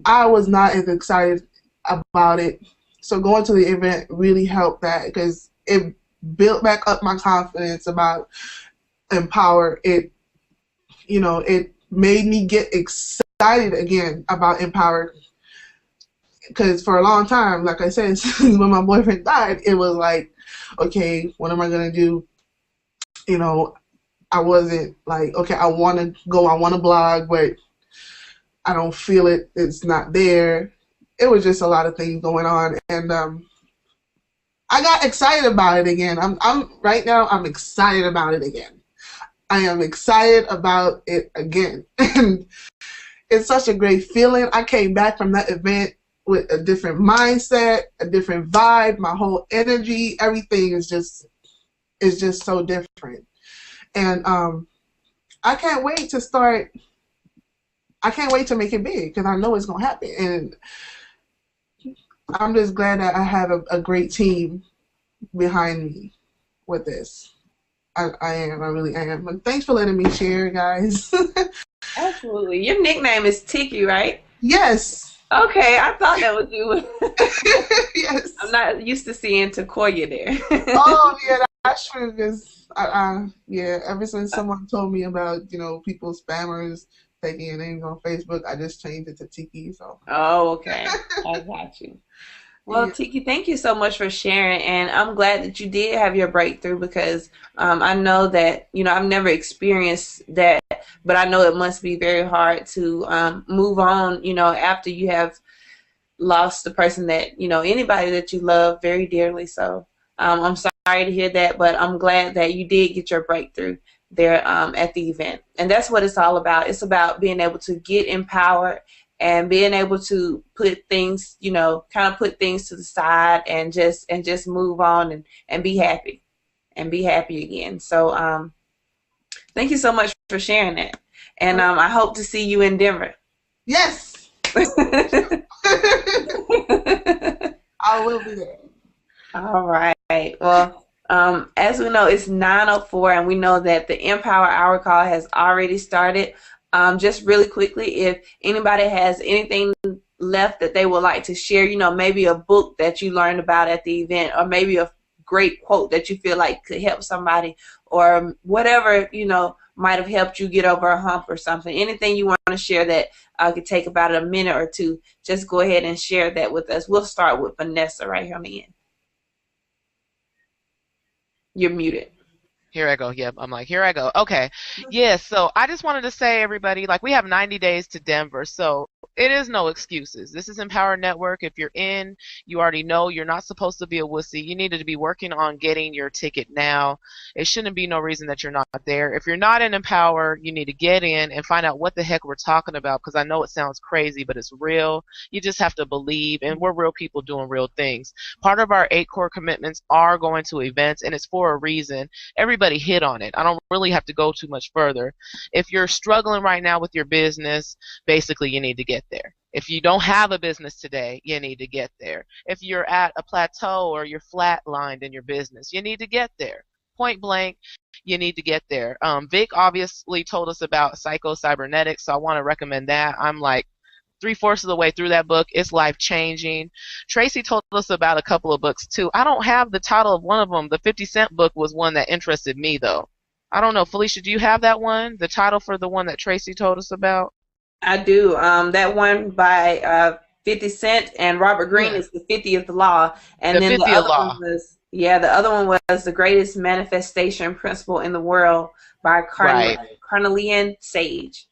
S8: I was not as excited about it. So going to the event really helped that because it built back up my confidence about Empower. It made me get excited again about Empower. Because for a long time, like I said, when my boyfriend died, it was like, okay, what am I going to do? I wasn't like, okay, I want to go, I want to blog, but I don't feel it. It's not there. It was just a lot of things going on. And I got excited about it again. Right now, I'm excited about it again. I am excited about it again. And it's such a great feeling. I came back from that event with a different mindset, a different vibe, my whole energy, everything is just so different. And I can't wait to start. I can't wait to make it big because I know it's gonna happen. And I'm just glad that I have a great team behind me with this. I really am. And thanks for letting me share, guys.
S1: Absolutely. Your nickname is Tiki, right?
S8: Yes.
S1: Okay, I thought that was you.
S8: Yes.
S1: I'm not used to seeing Takoya there.
S8: Oh yeah, that's true. Because ever since someone told me about people spammers taking your names on Facebook, I just changed it to Tiki. So.
S1: Oh, okay. I got you. Well, yeah. Tiki, thank you so much for sharing, and I'm glad that you did have your breakthrough because I know that I've never experienced that, but I know it must be very hard to move on after you have lost the person that anybody that you love very dearly. So I'm sorry to hear that, but I'm glad that you did get your breakthrough there at the event, and that's what it's all about. It's about being able to get empowered and being able to put things, kind of put things to the side and just move on and be happy. and be happy again. So thank you so much for sharing that. And I hope to see you in Denver.
S8: Yes. I will be there.
S1: All right. Well, as we know, it's 9:04, and we know that the Empower Hour Call has already started. Just really quickly, if anybody has anything left that they would like to share, maybe a book that you learned about at the event, or maybe a great quote that you feel like could help somebody, or whatever, might have helped you get over a hump or something. Anything you want to share that could take about a minute or two, just go ahead and share that with us. We'll start with Vanessa right here on the end. You're muted.
S5: Here I go. Yep. I'm like, here I go. Okay. Yeah. So I just wanted to say, everybody, like, we have 90 days to Denver. So it is no excuses. This is Empower Network. If you're in, you already know you're not supposed to be a wussy. You need to be working on getting your ticket now. It shouldn't be no reason that you're not there. If you're not in Empower, you need to get in and find out what the heck we're talking about, because I know it sounds crazy, but it's real. You just have to believe, and we're real people doing real things. Part of our 8 core commitments are going to events, and it's for a reason. Everybody hit on it. I don't really have to go too much further. If you're struggling right now with your business, basically you need to get there. If you don't have a business today, you need to get there. If you're at a plateau or you're flatlined in your business, you need to get there. Point blank, you need to get there. Vic obviously told us about Psycho-Cybernetics, so I want to recommend that. I'm like 3/4 of the way through that book. It's life-changing. Tracy told us about a couple of books, too. I don't have the title of one of them. The 50 Cent book was one that interested me, though. I don't know. Felicia, do you have that one? The title for the one that Tracy told us about?
S1: I do. That one by 50 Cent and Robert Greene is The 50th Law. And then the other one was, the other one was The Greatest Manifestation Principle in the World by Carnelian Sage.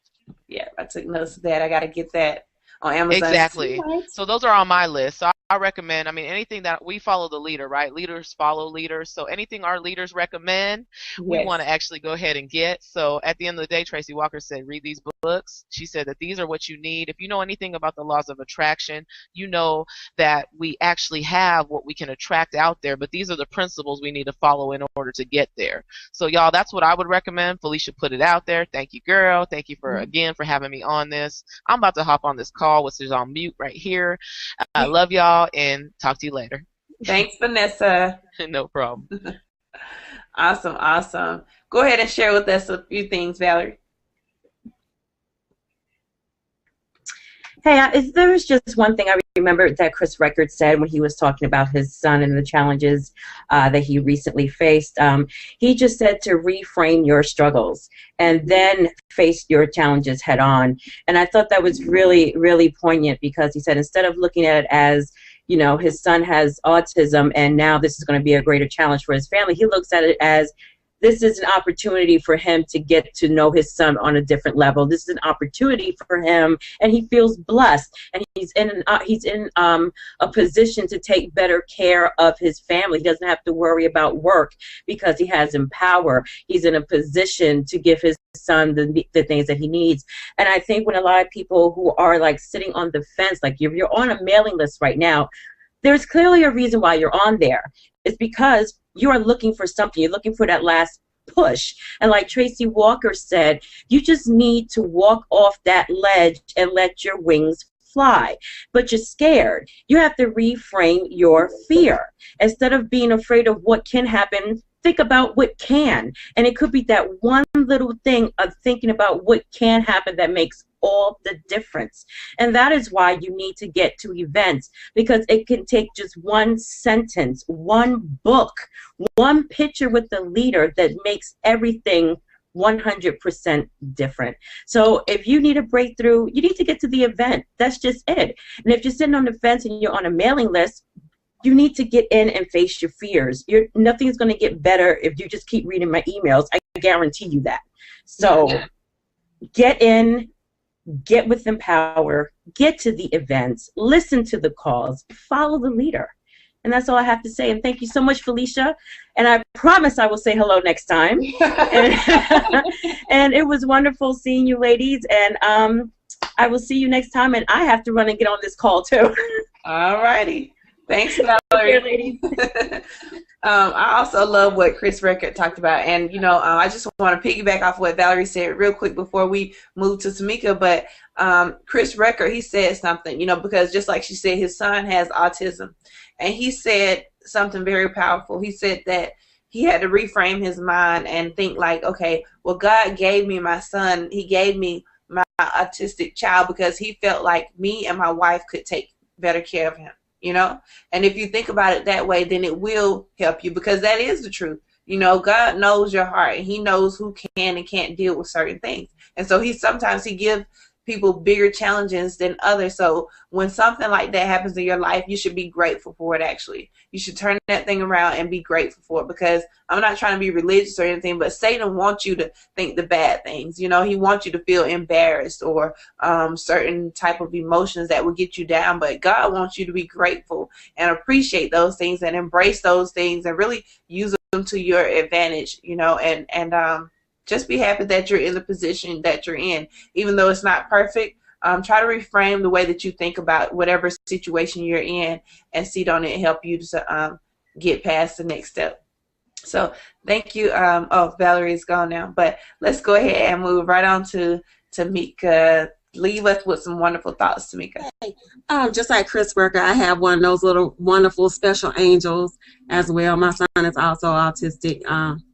S1: Yeah, I took notes of that. I got to get that on Amazon.
S5: Exactly. So those are on my list. So I recommend, anything that we follow the leader, right? Leaders follow leaders. So anything our leaders recommend, we want to actually go ahead and get. So at the end of the day, Tracy Walker said, read these books. She said that these are what you need. If you know anything about the laws of attraction, you know that we actually have what we can attract out there, but these are the principles we need to follow in order to get there. So y'all, that's what I would recommend. Felicia put it out there. Thank you, girl. Thank you again for having me on this. I'm about to hop on this call, which is on mute right here. I love y'all, and talk to you later.
S1: Thanks, Vanessa.
S5: No problem.
S1: Awesome. Go ahead and share with us a few things, Valerie.
S4: Hey, there was just one thing I remember that Chris Record said when he was talking about his son and the challenges that he recently faced. He just said to reframe your struggles and then face your challenges head on. And I thought that was really, really poignant, because he said instead of looking at it as, his son has autism and now this is going to be a greater challenge for his family, he looks at it as this is an opportunity for him to get to know his son on a different level. This is an opportunity for him, and he feels blessed, and he's in a position to take better care of his family. He doesn't have to worry about work because he has Empower. He's in a position to give his son the things that he needs. And I think when a lot of people who are like sitting on the fence, like if you're on a mailing list right now, there's clearly a reason why you're on there. It's because you are looking for something. You're looking for that last push. And like Tracy Walker said, you just need to walk off that ledge and let your wings fly. But you're scared. You have to reframe your fear. Instead of being afraid of what can happen, think about what can. And it could be that one little thing of thinking about what can happen that makes all the difference. And that is why you need to get to events, because it can take just one sentence, one book, one picture with the leader that makes everything 100% different. So if you need a breakthrough, you need to get to the event. That's just it. And if you're sitting on the fence and you're on a mailing list, you need to get in and face your fears. Nothing's going to get better if you just keep reading my emails. I guarantee you that. So get in, get with Empower, get to the events, listen to the calls, follow the leader. And that's all I have to say. And thank you so much, Felicia. And I promise I will say hello next time. And it was wonderful seeing you ladies. And I will see you next time. And I have to run and get on this call, too.
S1: All righty. Thanks, Valerie.
S4: Take care, ladies.
S1: I also love what Chris Record talked about, and I just want to piggyback off what Valerie said real quick before we move to Tamika. But Chris Record, he said something, because just like she said, his son has autism, and he said something very powerful. He said that he had to reframe his mind and think like, okay, well, God gave me my son. He gave me my autistic child because he felt like me and my wife could take better care of him, and if you think about it that way, then it will help you, because that is the truth. God knows your heart, and he knows who can and can't deal with certain things, and so sometimes he gives people bigger challenges than others. So when something like that happens in your life, you should be grateful for it. Actually, you should turn that thing around and be grateful for it, because I'm not trying to be religious or anything, but Satan wants you to think the bad things. He wants you to feel embarrassed or certain type of emotions that will get you down, but God wants you to be grateful and appreciate those things and embrace those things and really use them to your advantage, and just be happy that you're in the position that you're in, even though it's not perfect. Try to reframe the way that you think about whatever situation you're in, and see don't it help you to get past the next step. So thank you. Valerie's gone now, but let's go ahead and move right on to Tamika. Leave us with some wonderful thoughts, Tamika.
S7: Just like Chris Worker, I have one of those little wonderful special angels as well. My son is also autistic.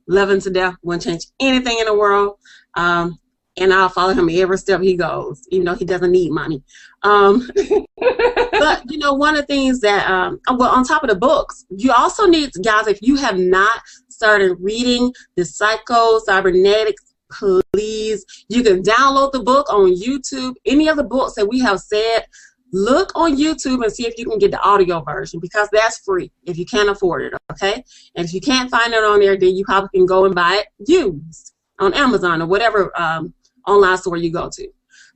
S7: Love him to death. Wouldn't change anything in the world. And I'll follow him every step he goes, even though he doesn't need money. But, one of the things that, on top of the books, you also need, guys, if you have not started reading the Psycho-Cybernetics, please, you can download the book on YouTube. Any of the books that we have said, look on YouTube and see if you can get the audio version, because that's free if you can't afford it, okay? And if you can't find it on there, then you probably can go and buy it used on Amazon or whatever online store you go to.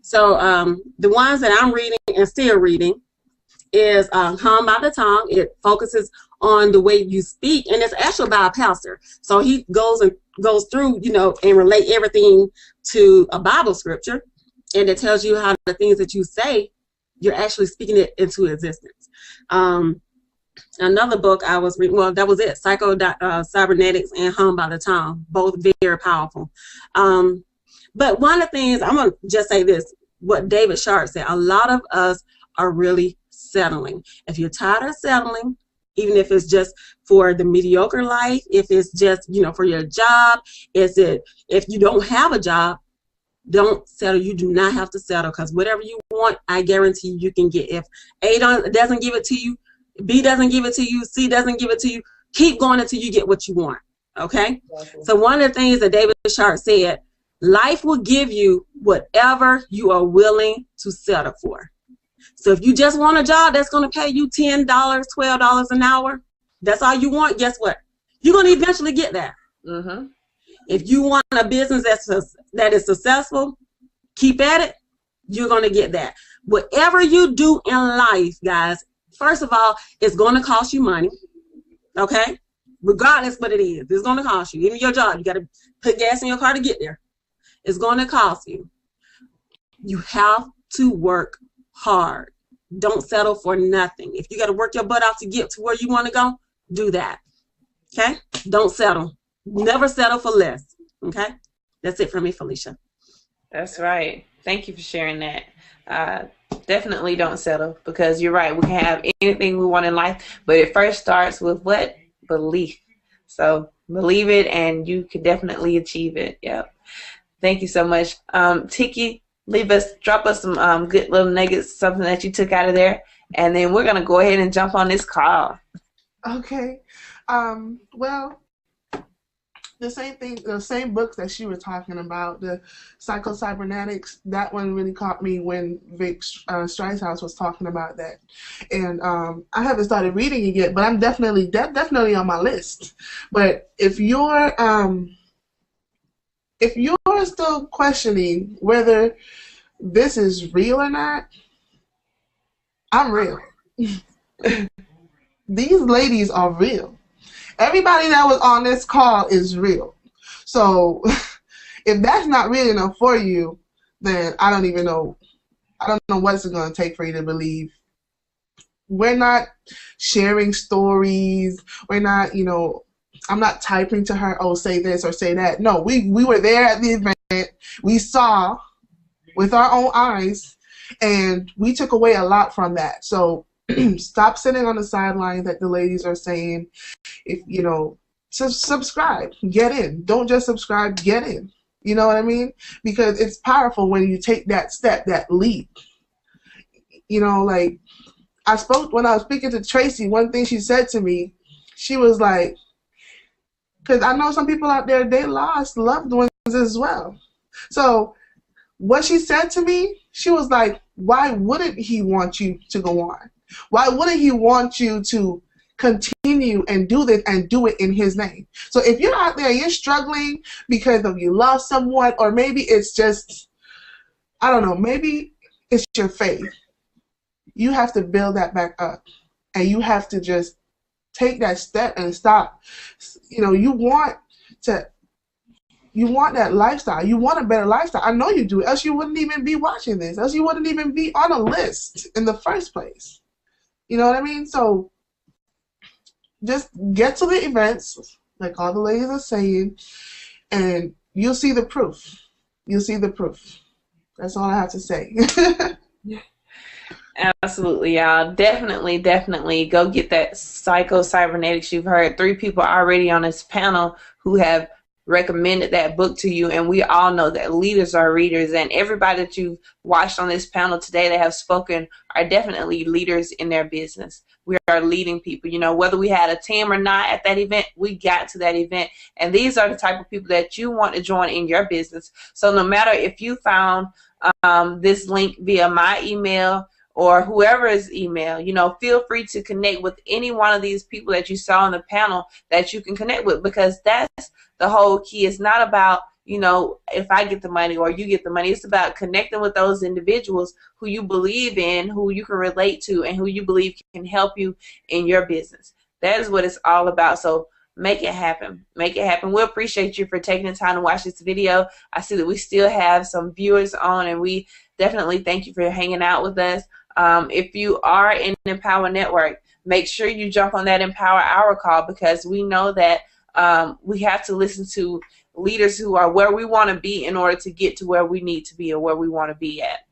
S7: So the ones that I'm reading and still reading is Calm by the Tongue. It focuses on the way you speak, and it's actually by a pastor. So he goes through, and relate everything to a Bible scripture, and it tells you how the things that you say, you're actually speaking it into existence. Another book I was reading, well, that was it, Psycho-Cybernetics and Calm by the Tongue, both very powerful. But one of the things, I'm going to just say this, what David Sharp said, a lot of us are really settling. If you're tired of settling, even if it's just for the mediocre life, if it's just, for your job, if you don't have a job, don't settle. You do not have to settle, because whatever you want, I guarantee you can get. If A doesn't give it to you, B doesn't give it to you, C doesn't give it to you, keep going until you get what you want, okay? Exactly. So one of the things that David Sharp said, life will give you whatever you are willing to settle for. So if you just want a job that's going to pay you $10, $12 an hour, that's all you want, guess what? You're going to eventually get that. Mm-hmm. If you want a business that is successful, keep at it, you're going to get that. Whatever you do in life, guys, first of all, it's going to cost you money, okay? Regardless what it is, it's going to cost you. Even your job, you got to put gas in your car to get there. It's going to cost you. You have to work hard. Don't settle for nothing. If you got to work your butt off to get to where you want to go, do that, okay? Don't settle. Never settle for less, okay? That's it for me, Felicia.
S1: That's right. Thank you for sharing that. Definitely don't settle, because you're right. We can have anything we want in life, but it first starts with what? Belief. So believe it, and you can definitely achieve it. Yep. Thank you so much. Tiki, drop us some good little nuggets, something that you took out of there, and then we're going to go ahead and jump on this call.
S8: Okay. Well, the same books that she was talking about, the Psycho-Cybernetics, that one really caught me when Vic Streishaus was talking about that. And I haven't started reading it yet, but I'm definitely on my list. But if you're still questioning whether this is real or not, I'm real. These ladies are real. Everybody that was on this call is real. So if that's not real enough for you, then I don't know what it's going to take for you to believe we're not sharing stories. We're not, you know, I'm not typing to her, oh, say this or say that. No, we were there at the event. We saw with our own eyes, and we took away a lot from that. So stop sitting on the sidelines that the ladies are saying. If you know, subscribe, get in. Don't just subscribe, get in. You know what I mean? Because it's powerful when you take that step, that leap. You know, like when I was speaking to Tracy, one thing she said to me, she was like, because I know some people out there, they lost loved ones as well. So what she said to me, she was like, why wouldn't he want you to go on? Why wouldn't he want you to continue and do this and do it in his name? So if you're out there, you're struggling because of you lost someone, or maybe it's just, I don't know, maybe it's your faith. You have to build that back up, and you have to just take that step and stop. You know, you want that lifestyle. You want a better lifestyle. I know you do, else you wouldn't even be watching this. Else you wouldn't even be on a list in the first place. You know what I mean? So just get to the events, like all the ladies are saying, and you'll see the proof. You'll see the proof. That's all I have to say.
S1: Absolutely, y'all. Definitely go get that Psycho Cybernetics. You've heard 3 people already on this panel who have recommended that book to you, and we all know that leaders are readers, and everybody that you've watched on this panel today that have spoken are definitely leaders in their business. We are leading people. You know, whether we had a team or not at that event, we got to that event, and these are the type of people that you want to join in your business. So no matter if you found this link via my email or whoever's email, you know, feel free to connect with any one of these people that you saw on the panel that you can connect with, because that's the whole key. It's not about, you know, if I get the money or you get the money. It's about connecting with those individuals who you believe in, who you can relate to, and who you believe can help you in your business. That is what it's all about. So make it happen. Make it happen. We appreciate you for taking the time to watch this video. I see that we still have some viewers on, and we definitely thank you for hanging out with us. If you are in Empower Network, make sure you jump on that Empower Hour call, because we know that we have to listen to leaders who are where we want to be in order to get to where we need to be or where we want to be at.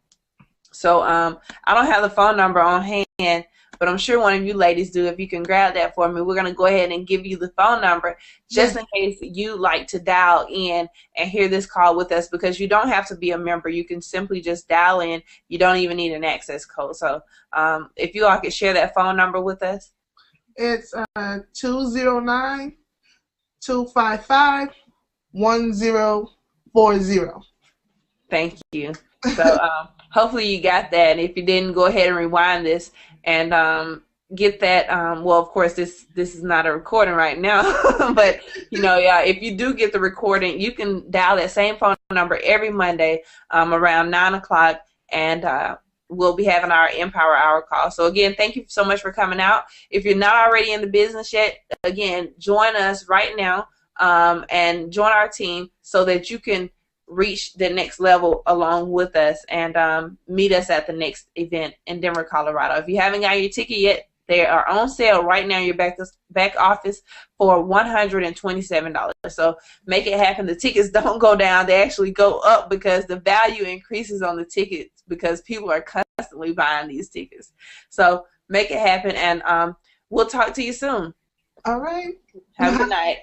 S1: So I don't have the phone number on hand, but I'm sure one of you ladies do. If you can grab that for me, we're going to go ahead and give you the phone number just in case you like to dial in and hear this call with us, because you don't have to be a member. You can simply just dial in. You don't even need an access code. So if you all could share that phone number with us.
S8: It's 209-255-1040.
S1: Thank you. So hopefully you got that. And if you didn't, go ahead and rewind this and get that. Well, of course, this is not a recording right now, but you know, yeah, if you do get the recording, you can dial that same phone number every Monday around 9 o'clock, and we'll be having our Empower Hour call. So again, thank you so much for coming out. If you're not already in the business yet, again, join us right now and join our team so that you can reach the next level along with us, and meet us at the next event in Denver, Colorado. If you haven't got your ticket yet, they are on sale right now in your back office for $127. So make it happen. The tickets don't go down. They actually go up because the value increases on the tickets because people are constantly buying these tickets. So make it happen, and we'll talk to you soon.
S8: All right.
S1: Have a good night.